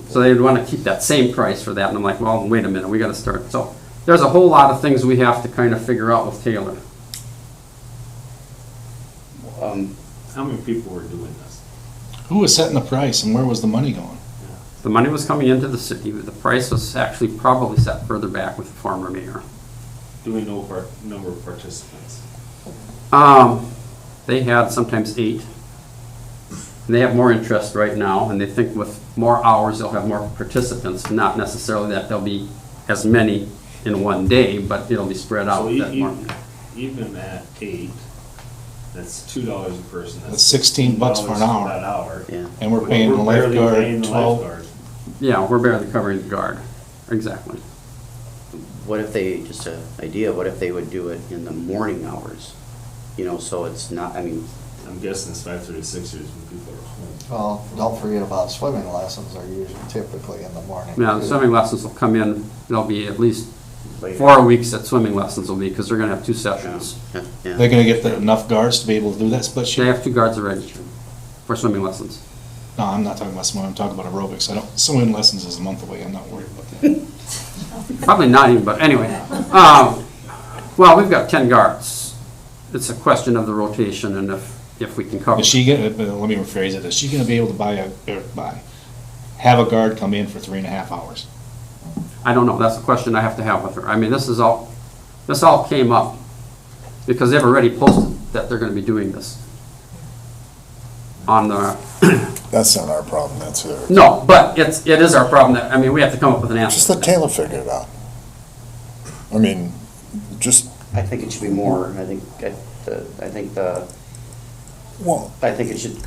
So they'd want to keep that same price for that, and I'm like, well, wait a minute, we got to start. So there's a whole lot of things we have to kind of figure out with Taylor. How many people were doing this? Who was setting the price and where was the money going? The money was coming into the city. The price was actually probably set further back with the former mayor. Do we know number of participants? They had sometimes 8. They have more interest right now, and they think with more hours, they'll have more participants. Not necessarily that there'll be as many in one day, but it'll be spread out. So that more. even at 8, that's $2 a person. That's $16 for an hour. That hour. Yeah. And we're paying the barely lifeguard paying the 12. lifeguard. Yeah, we're barely covering the guard. Exactly. What if they, just an idea, what if they would do it in the morning hours? You know, so it's not, I mean, I'm guessing it's 5:36 when people are home. Well, don't forget about swimming lessons are usually typically in the morning. Yeah, the swimming lessons will come in, there'll be at least later. 4 weeks that swimming lessons will be, because they're going to have 2 sessions. Yeah, yeah. They're gonna get enough guards to be able to do that split They shift? have 2 guards already for swimming lessons. No, I'm not talking about swimming, I'm talking about aerobics. Swimming lessons is a month away, I'm not worried about that. Probably not even, but anyway. Well, we've got 10 guards. It's a question of the rotation and if we can cover. Is she gonna, let me rephrase it, is she gonna be able to have a guard come in for 3.5 hours? I don't know, that's a question I have to have with her. I mean, this all came up because they've already posted that they're gonna be doing this on the, That's not our problem, that's theirs. no, but it is our problem that, I mean, we have to come up with an answer. Just let Taylor figure it out. I mean, just, I think it should be more. I think it should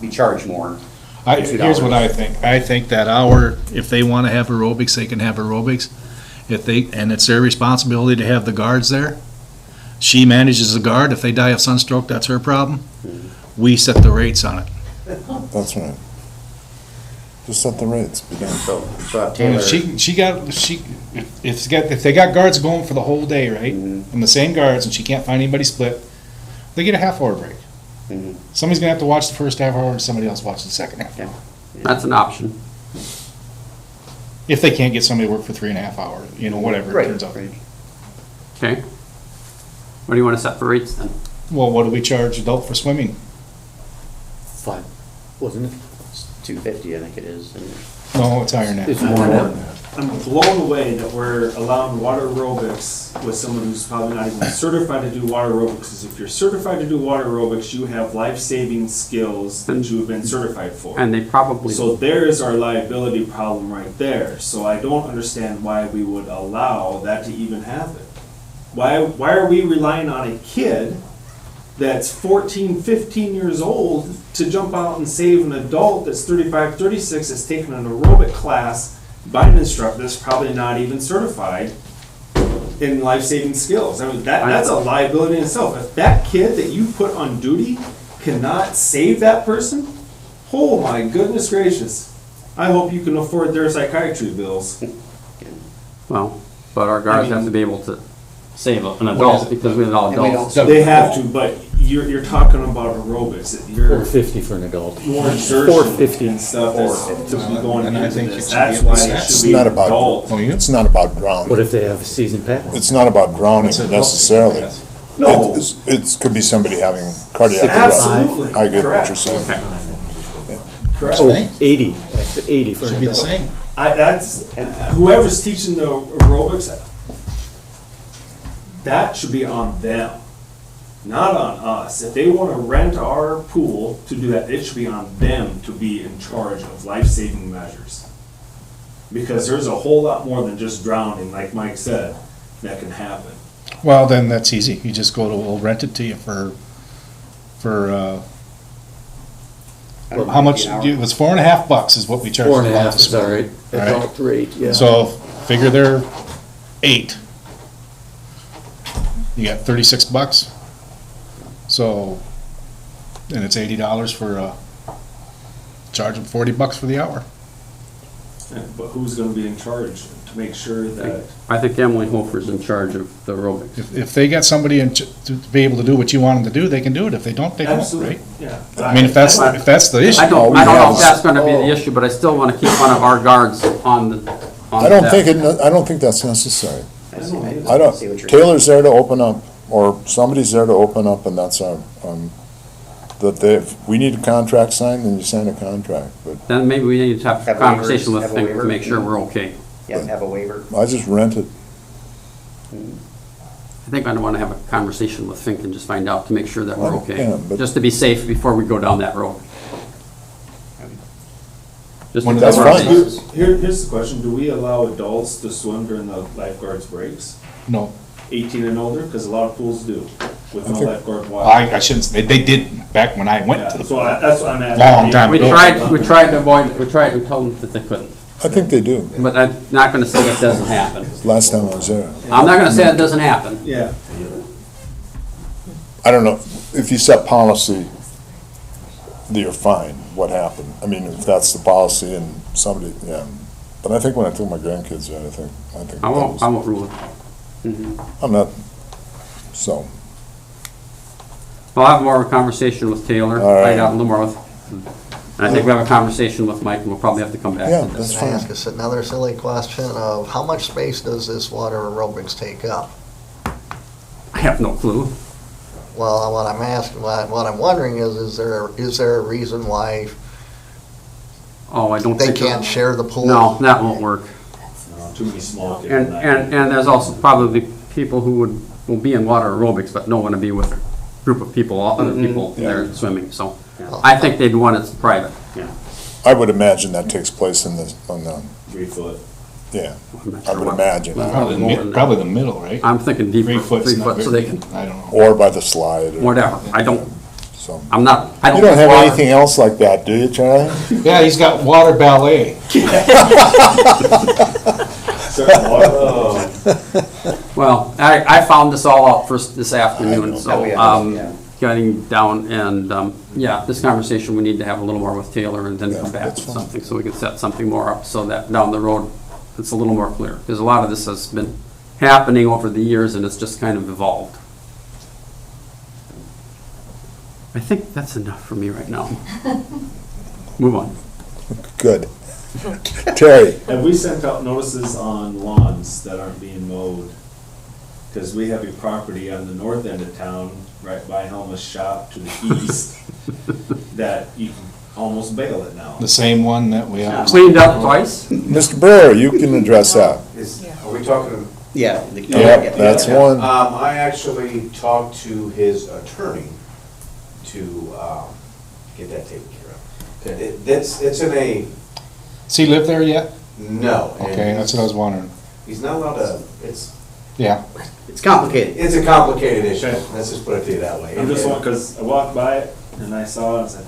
be charged more. Here's what I think. I think that hour, if they want to have aerobics, they can have aerobics. And it's their responsibility to have the guards there. She manages the guard. If they die of sunstroke, that's her problem. We set the rates on it. that's right. Just set the rates, be done. So Taylor. If they got guards going for the whole day, right? And the same guards, and she can't find anybody split, they get a half-hour break. Somebody's gonna have to watch the first half hour, and somebody else watch the second half hour. That's an option. If they can't get somebody to work for 3.5 hours, whatever it turns out. Right. Okay. What do you want to set for rates then? Well, what do we charge adult for swimming? 5, wasn't it? It's $250, I think it is. And No, it's higher than It's that. more than I'm blown away that we're allowing water aerobics with someone who's probably not even certified to do water aerobics. Because if you're certified to do water aerobics, you have life-saving skills that you've been certified for. And they probably, So there's our liability problem right there. So I don't understand why we would allow that to even happen. Why are we relying on a kid that's 14, 15 years old to jump out and save an adult that's 35, 36 that's taking an aerobic class by an instructor that's probably not even certified in life-saving skills? I mean, that's a liability in itself. If that kid that you put on duty cannot save that person, oh my goodness gracious. I hope you can afford their psychiatry bills. Well, but our guards have to be able to save an adult because we're all And we adults. don't- They have to, but you're talking about aerobics. You're $450 for an adult. more $450. exertion and stuff that's to be going And I into think this. it should be That's at why least it that. should It's be not about, adult. Oh, you? it's not about What drowning. if they have a season pass? It's not about drowning necessarily. No. It could be somebody having cardiac arrest. Absolutely. I get what Correct. you're saying. Correct. Oh, 80, that's 80 for an Should be the adult. same. That's, whoever's teaching the aerobics, that should be on them, not on us. If they want to rent our pool to do that, it should be on them to be in charge of life-saving measures. Because there's a whole lot more than just drowning, like Mike said, that can happen. Well, then that's easy. You just go to, we'll rent it to you for, how much, it's $4.50 is what we charge. Four and the a half office. is all right, All right. adult rate, yeah. So figure they're 8. You got $36. So, and it's $80 for, charge them $40 for the hour. But who's going to be in charge to make sure that? I think Emily Hofer's in charge of the aerobics. If they got somebody to be able to do what you want them to do, they can do it. If they don't, they don't, Absolutely, right? yeah. I mean, if that's the issue. I don't know if that's gonna be Oh. the issue, but I still wanna keep one of our guards on the. I don't think that's necessary. I see what I don't, you're saying. Taylor's there to open up, or somebody's there to open up, and that's our, if we need a contract signed, then you sign a contract, but Then maybe we need to have a Have conversation waivers, with have a Fink to waiver. make sure we're okay. Yeah, have a waiver. I just rent it. I think I wanna have a conversation with Fink and just find out to make sure that we're okay. Yeah, but- Just to be safe before we go down that road. Just When because That's we're fine. safe. Here's the question, do we allow adults to swim during the lifeguards breaks? No, 18 and older, because a lot of pools do, with no think- lifeguard watch. I shouldn't, they did back when I went to the. That's what I'm asking. Long time We ago. tried to avoid it, we told them that they couldn't. I think they do. But I'm not gonna say it doesn't happen. Last time I was there. I'm not gonna say it doesn't happen. Yeah. I don't know, if you set policy, you're fine, what happened? I mean, if that's the policy and somebody, yeah. But I think when I took my grandkids there, I think. I won't rule it. I'm not, so, I'll have more of a conversation with Taylor, All right. find out a little more with, and I think we have a conversation with Mike, and we'll probably have to come back yeah, to this. that's Can I fine. ask us another silly question of how much space does this water aerobics take up? I have no clue. Well, what I'm asking, what I'm wondering is there a reason why Oh, I don't they think. can't share the pool? No, that won't work. No, too many small kids. And there's also probably people who will be in water aerobics, but don't want to be with a group of people, other people there swimming, so. I think they'd want it private, yeah. I would imagine that takes place on the, 3 foot. yeah, I'm not I sure would what- imagine. Probably the middle, right? I'm thinking deep, 3 foot's 3 not foot, so very- they can, I don't know. Or by the slide, or, whatever, I don't, so. I'm not, I don't. You don't have water- anything else like that, do you, Charlie? Yeah, he's got water ballet. Well, I found this all out first this afternoon, Oh, so, yeah. getting down and, yeah, this conversation we need to have a little more with Taylor and then Yeah, come back that's with fine. something, so we can set something more up so that down the road, it's a little more clear. Because a lot of this has been happening over the years and it's just kind of evolved. I think that's enough for me right now. Move on. Good. Terry, Have we sent out notices on lawns that aren't being mowed? Because we have a property on the north end of town, right by Helma's shop to the east, that you can almost bail it now. The same one that we have. Cleaned up twice? Mr. Brewer, you can address that. Are we talking? Yeah. Yep, that's one. I actually talked to his attorney to get that taken care of. It's in a, Does he live there yet? no. and Okay, that's what I was wondering. He's not allowed to, Yeah. It's complicated. it's a complicated issue, Okay. let's just put it to you that way. I'm just one, because I walked by it and I saw it, I was like,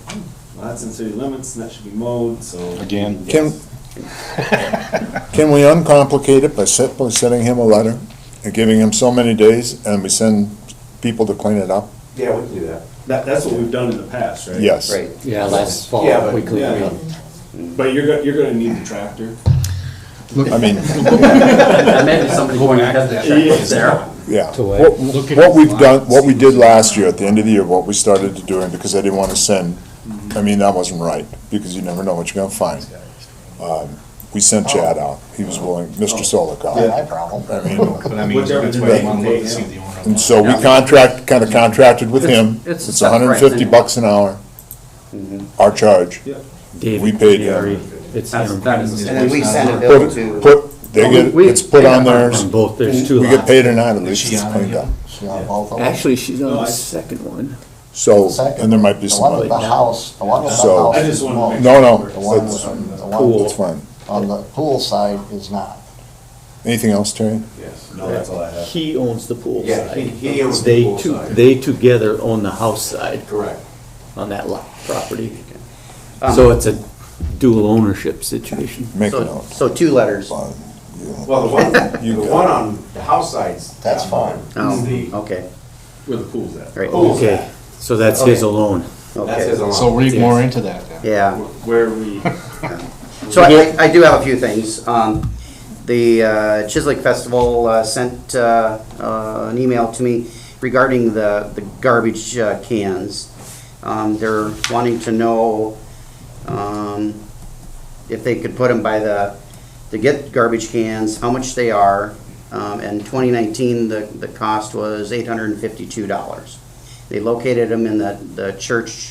well, that's in city limits and that should be mowed, so. Again. Can we uncomplicate it by sending him a letter and giving him so many days, and we send people to clean it up? Yeah, we can do that. That's what we've done in the past, right? Yes. Right. Yeah, last fall, Yeah, but- we cleaned it yeah. up. But you're gonna need the tractor. I mean, And maybe somebody going ahead that was there. yeah. To What we've done, what we did last year, at the end of the year, what we started to do, and because I didn't want to send, I mean, that wasn't right, because you never know what you're gonna find. We sent Chad out. He was willing, Mr. Solikov. My problem. I mean, But I mean, Whichever that's way why you you want to pay look to see him. the owner. and so we kinda contracted with him. It's a It's set price $150 anyway. an hour, our charge. David We paid Gary, him. it's That's, him. that is. And then we send a bill to, They get, We- it's put on theirs. On both, there's two We lots. get paid or not, at least she it's on it cleaned yet? up. She on both of them? Actually, she's on No, the I- second one. So, Second, and there might be The one some, with the house, the one with the So- house I is just wanted to mowed. make no, no, The one that's, with the Pool. one that's fine. on the pool side is not. Anything else, Terry? Yes, no, that's all I have. He owns the pool Yeah, side. he owns the They pool two- side. They together own the house side Correct. on that lot, property. Um, So it's a dual ownership situation. Make a so, note. so 2 letters. Fine. Well, the one, You the got one it. on the house side's. That's fine. Oh, Is the, okay, Where the pool's at. right, Okay, so that's his alone. that's his okay, alarm. So read more into that then. yeah. Where we, So I do have a few things. The Chiswick Festival sent an email to me regarding the garbage cans. They're wanting to know if they could put them by to get garbage cans, how much they are. In 2019, the cost was $852. They located them in the church,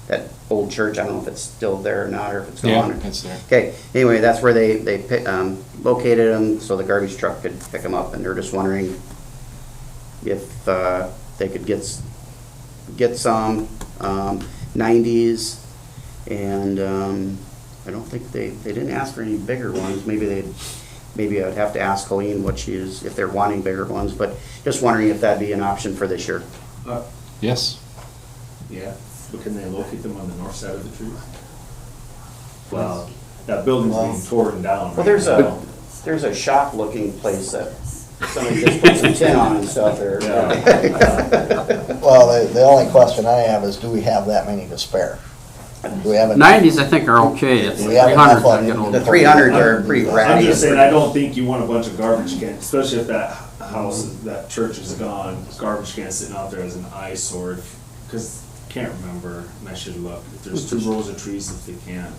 that old church, I don't know if it's still there or not, or if it's Yeah, gone. it's there. Okay, anyway, that's where they located them, so the garbage truck could pick them up, and they're just wondering if they could get some 90s, and I don't think they didn't ask for any bigger ones. Maybe I'd have to ask Colleen if they're wanting bigger ones, but just wondering if that'd be an option for this year. Yes. yeah, but can they locate them on the north side of the trees? Well, that building's being torn down. Well, right now. there's a shop-looking place that somebody just put some tin on and stuff there. Well, the only question I have is, do we have that many to spare? Do we have enough? 90s, I think, are okay. It's We have 300 enough on that get a little- The 300s are pretty I'm ratty. just saying, I don't think you want a bunch of garbage cans, especially if that house, that church is gone, garbage cans sitting out there as an eyesore, because can't remember, and I should look, if there's 2 rows of trees that they can't.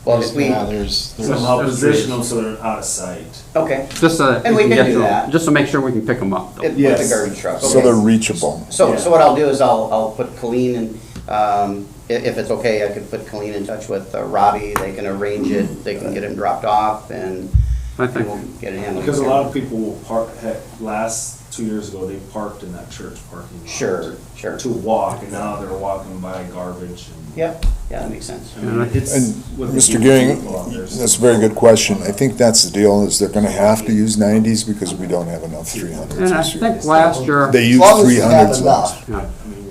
Well, if we, Yeah, there's Somehow position them so they're out of sight. okay, Just so And we can get do to 'em, that. just to make sure we can pick them up, though. with the Yes. garbage truck, So they're okay. reachable. So Yeah. what I'll do is I'll put Colleen in, if it's okay, I could put Colleen in touch with Robbie, they can arrange it, they can get him dropped off, and I think, we'll get it handled. Because a lot of people will park, last 2 years ago, they parked in that church parking lot. Sure. To walk, and now they're walking by garbage and. Yep, yeah, that makes sense. I mean, it's And what they Mr. do to Gearing, people out there. that's a very good question. I think that's the deal, is they're gonna have to use 90s because we don't have enough 300s and I this year. think last year, They As use long as we have 300s enough, last.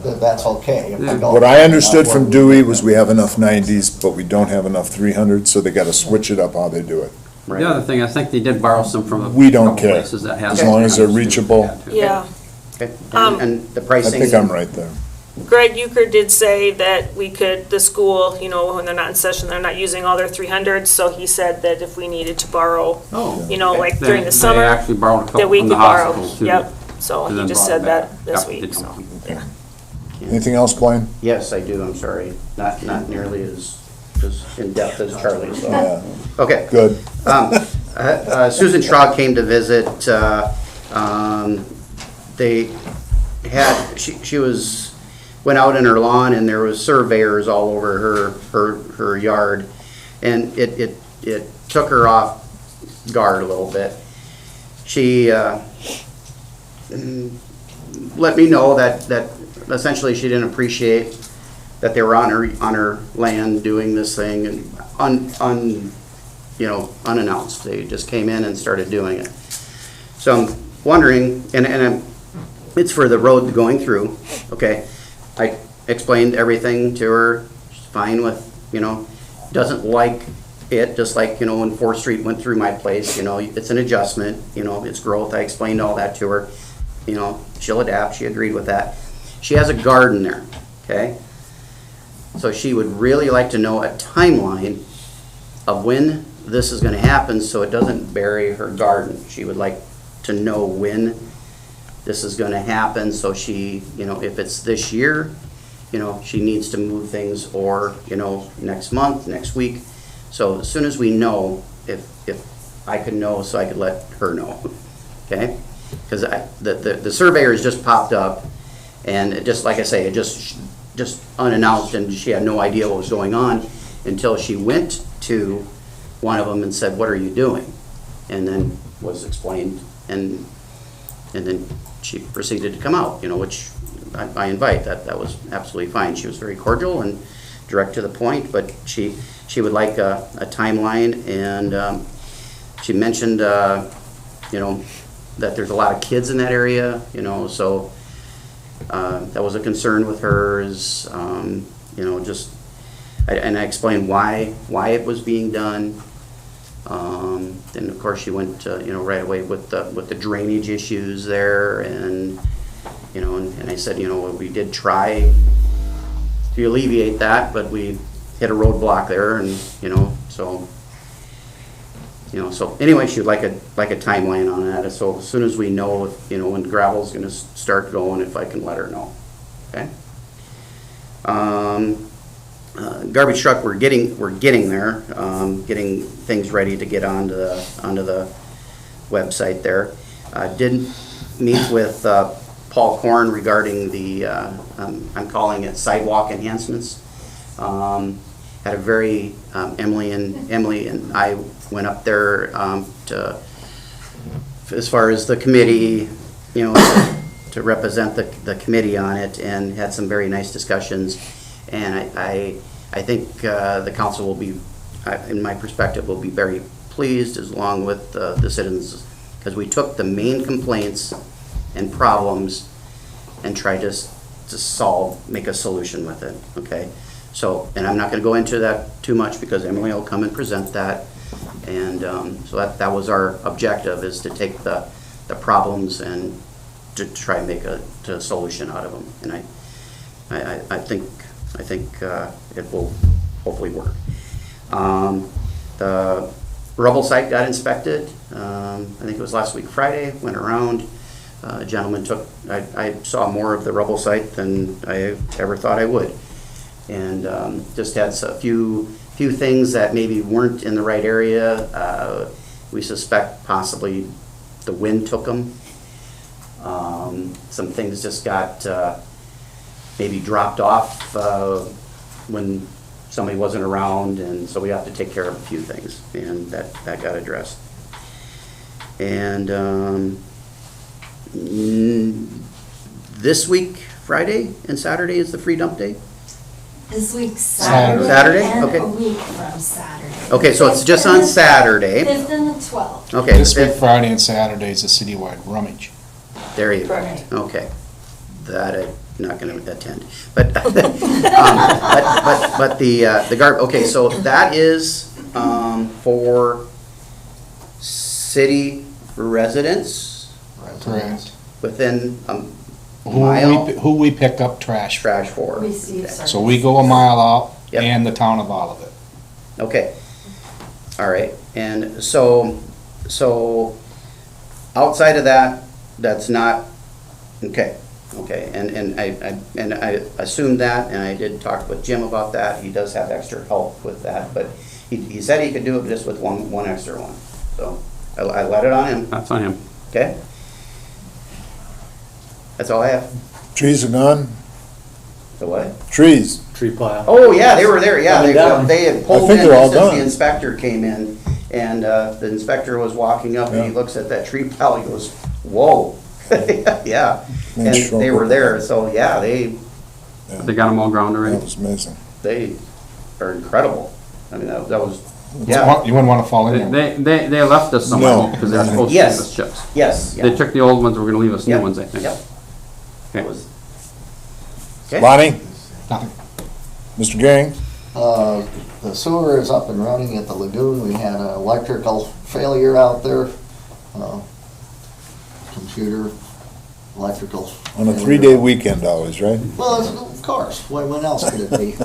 yeah, that's okay. If we don't What I have understood enough, from we're- Dewey was we have enough 90s, but we don't have enough 300s, so they gotta switch it up how they do it. the other thing, I think they did borrow some from a We don't couple care, places that has. as long as they're reachable. Yeah. Okay, Um, and the I pricing. think I'm right there. Greg Euchre did say that the school, when they're not in session, they're not using all their 300s, so he said that if we needed to borrow, Oh, like They- during the They summer, actually borrowed a that couple we from could the borrow. hospital, too. Yep, so and he then just brought it said that back this after they week, come so. up. Okay. Anything else, Blaine? Yes, I do, I'm sorry, not nearly as in-depth as Charlie, so. Yeah, Okay. good. Susan Schraub came to visit. They had, went out in her lawn and there was surveyors all over her yard. And it took her off guard a little bit. She let me know that essentially she didn't appreciate that they were on her land doing this thing and unannounced. They just came in and started doing it. So I'm wondering, and it's for the road going through, okay? I explained everything to her, she's fine with, doesn't like it, just like, when 4th Street went through my place, it's an adjustment, it's growth. I explained all that to her. She'll adapt, she agreed with that. She has a garden there, okay? So she would really like to know a timeline of when this is gonna happen, so it doesn't bury her garden. She would like to know when this is gonna happen, so she, if it's this year, she needs to move things, or, next month, next week. So as soon as we know, if I could know, so I could let her know, okay? Because the surveyor's just popped up, and it just, like I say, it just unannounced, and she had no idea what was going on until she went to one of them and said, "What are you doing?" And then was explained, and then she proceeded to come out, which I invite. That was absolutely fine. She was very cordial and direct to the point, but she would like a timeline, and she mentioned, that there's a lot of kids in that area, so that was a concern with hers, and I explained why it was being done. Then of course she went, right away with the drainage issues there, and and I said, we did try to alleviate that, but we hit a roadblock there, and so anyway, she would like a timeline on that. So as soon as we know, when gravel's going to start going, if I can let her know, okay. Garbage truck, we're getting there, getting things ready to get onto the website there. Did meet with Paul Korn regarding the I'm calling it sidewalk enhancements. Had a very Emily and I went up there to, as far as the committee, to represent the committee on it, and had some very nice discussions. And I think the council will be, in my perspective, will be very pleased, as long with the citizens, because we took the main complaints and problems and tried to make a solution with it, okay? So, and I'm not gonna go into that too much, because Emily will come and present that. And so that was our objective, is to take the problems and to try and make a solution out of them. And I think it will hopefully work. The rubble site got inspected, I think it was last week Friday, went around. A gentleman I saw more of the rubble site than I ever thought I would. And just had a few things that maybe weren't in the right area. We suspect possibly the wind took them. Some things just got maybe dropped off when somebody wasn't around, and so we have to take care of a few things, and that got addressed. And this week, Friday and Saturday, is the free dump day? This week's Saturday. Saturday? And Okay. a week from Saturday. Okay, so it's just on Saturday. 5th and the 12th. Okay, This week, 5th. Friday and Saturday is a citywide rummage. There you go. Correct. Okay. That I'm not going to attend. But but the okay, so that is for city residents Correct. within a mile Who we pick up trash for. trash for. Receive Okay. service. So we go a mile out, Yep. and the town of Olivet. Okay, all right, and so outside of that, that's not, okay, and I assumed that, and I did talk with Jim about that. He does have extra help with that, but he said he could do it just with one extra one, so I let it on him, That's on him. okay? That's all I have. Trees are gone? The what? Trees. Tree pile. Oh, yeah, they were there, yeah, Coming down. they had pulled I think in they're all just as the done. inspector came in, and the inspector was walking up, and he Yeah. looks at that tree pile, he goes, whoa, yeah, and Nice they were shrub. there, so, yeah, They got them all ground That already. was amazing. they are incredible. I mean, that was, yeah, You wouldn't want to fall in there. They left us some, No. because they're supposed to Yes. leave us chips. yes, They yeah. took the old ones, we're gonna leave us new Yep, ones, I think. Yep. Okay. It was. Okay. Lonnie? Nothing. Mr. Gang? The sewer is up and running at the lagoon. We had an electrical failure out there. Computer, electrical. On a failure. 3-day weekend always, right? Well, of course. When else could it be?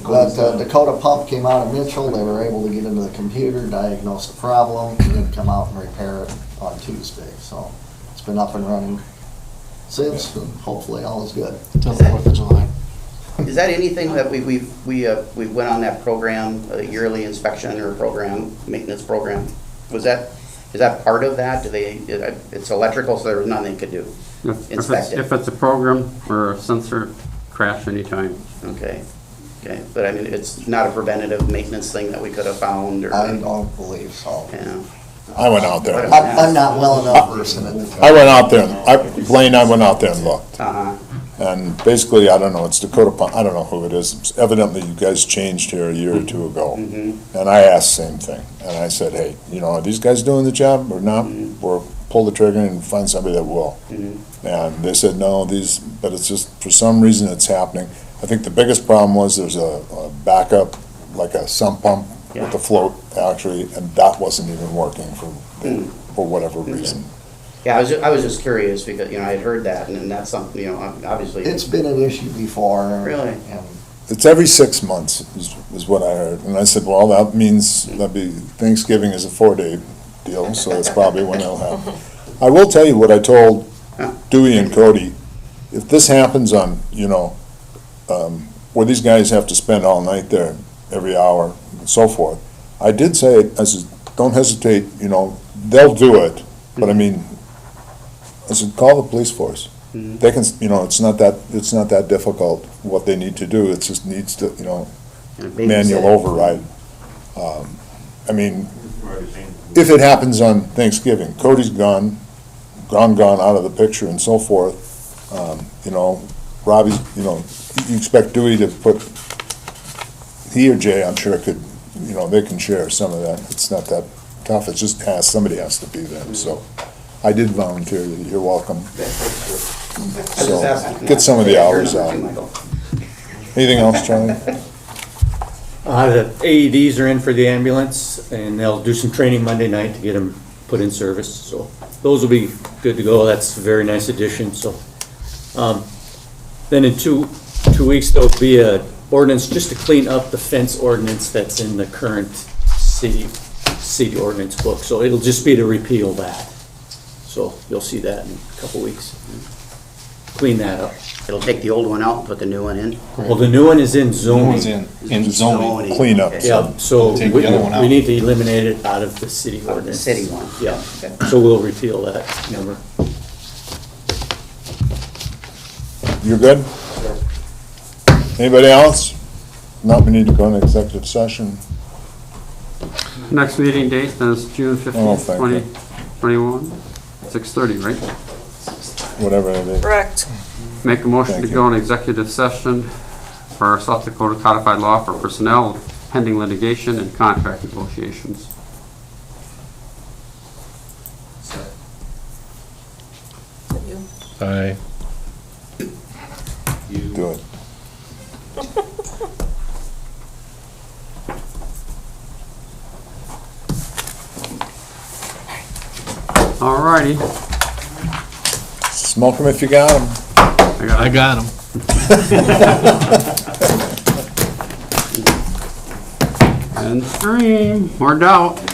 But Dakota Pump came out of Mitchell, they were able to get into the computer, diagnose the problem, and then come out and repair it on Tuesday. So it's been up and running since, and hopefully all is good. Till the 4th of July. Is that anything that we went on that program, a yearly inspection or program, maintenance program? Is that part of that? It's electrical, so there's nothing they could do? Inspect it? If it's a program or a sensor crash anytime. Okay, but I mean, it's not a preventative maintenance thing that we could have found, or? I don't believe so. Yeah. I went out there. I'm not well enough versed in it. I went out there, Blaine, I went out there and looked. Uh-huh. And basically, I don't know, it's Dakota Pump, I don't know who it is. Evidently, you guys changed here a year or two ago. Mm-hmm. And I asked the same thing. And I said, hey, are these guys doing the job or not? Or pull the trigger and find somebody that will. Mm-hmm. And they said, no, but it's just, for some reason, it's happening. I think the biggest problem was there's a backup, like a sump pump with the float, actually, and that wasn't even working for whatever reason. Yeah, I was just curious because, I had heard that, and that's something, obviously. It's been an issue before. Really? And It's every 6 months is what I heard. And I said, well, that means Thanksgiving is a 4-day deal, so that's probably when it'll happen. I will tell you what I told Dewey and Cody. If this happens on, where these guys have to spend all night there, every hour, and so forth, I did say, I said, don't hesitate, they'll do it. But I mean, I said, call the police force. They can, it's not that difficult what they need to do. It just needs to, manual override. I mean, if it happens on Thanksgiving, Cody's gone out of the picture and so forth. Robbie's, you expect Dewey to put, he or Jay, I'm sure could, they can share some of that. It's not that tough. It's just somebody has to be there, so. I did volunteer, you're welcome. So, get some of the hours out. Anything else, Charlie? The AEDs are in for the ambulance, and they'll do some training Monday night to get them put in service, so those will be good to go. That's a very nice addition, so. Then in two weeks, there'll be a ordinance just to clean up the fence ordinance that's in the current city ordinance book, so it'll just be to repeal that. So you'll see that in a couple weeks. Clean that up. It'll take the old one out and put the new one in? Well, the new one is in zoning. In zoning. Clean up. Okay. Yeah, so Take we the other one out. we need to eliminate it out of the city The ordinance. city one? Yeah, Okay. so we'll repeal that number. You're good? Anybody else? No, we need to go into executive session. Next meeting date is June Oh, 15th, thank you. 2021, 6:30, right? Whatever it is. Correct. Make a motion Thank to you. go in executive session for South Dakota codified law for personnel, pending litigation and contract negotiations. Aye. Do it. All righty. Smoke them if you got them. I got him. And stream, or doubt.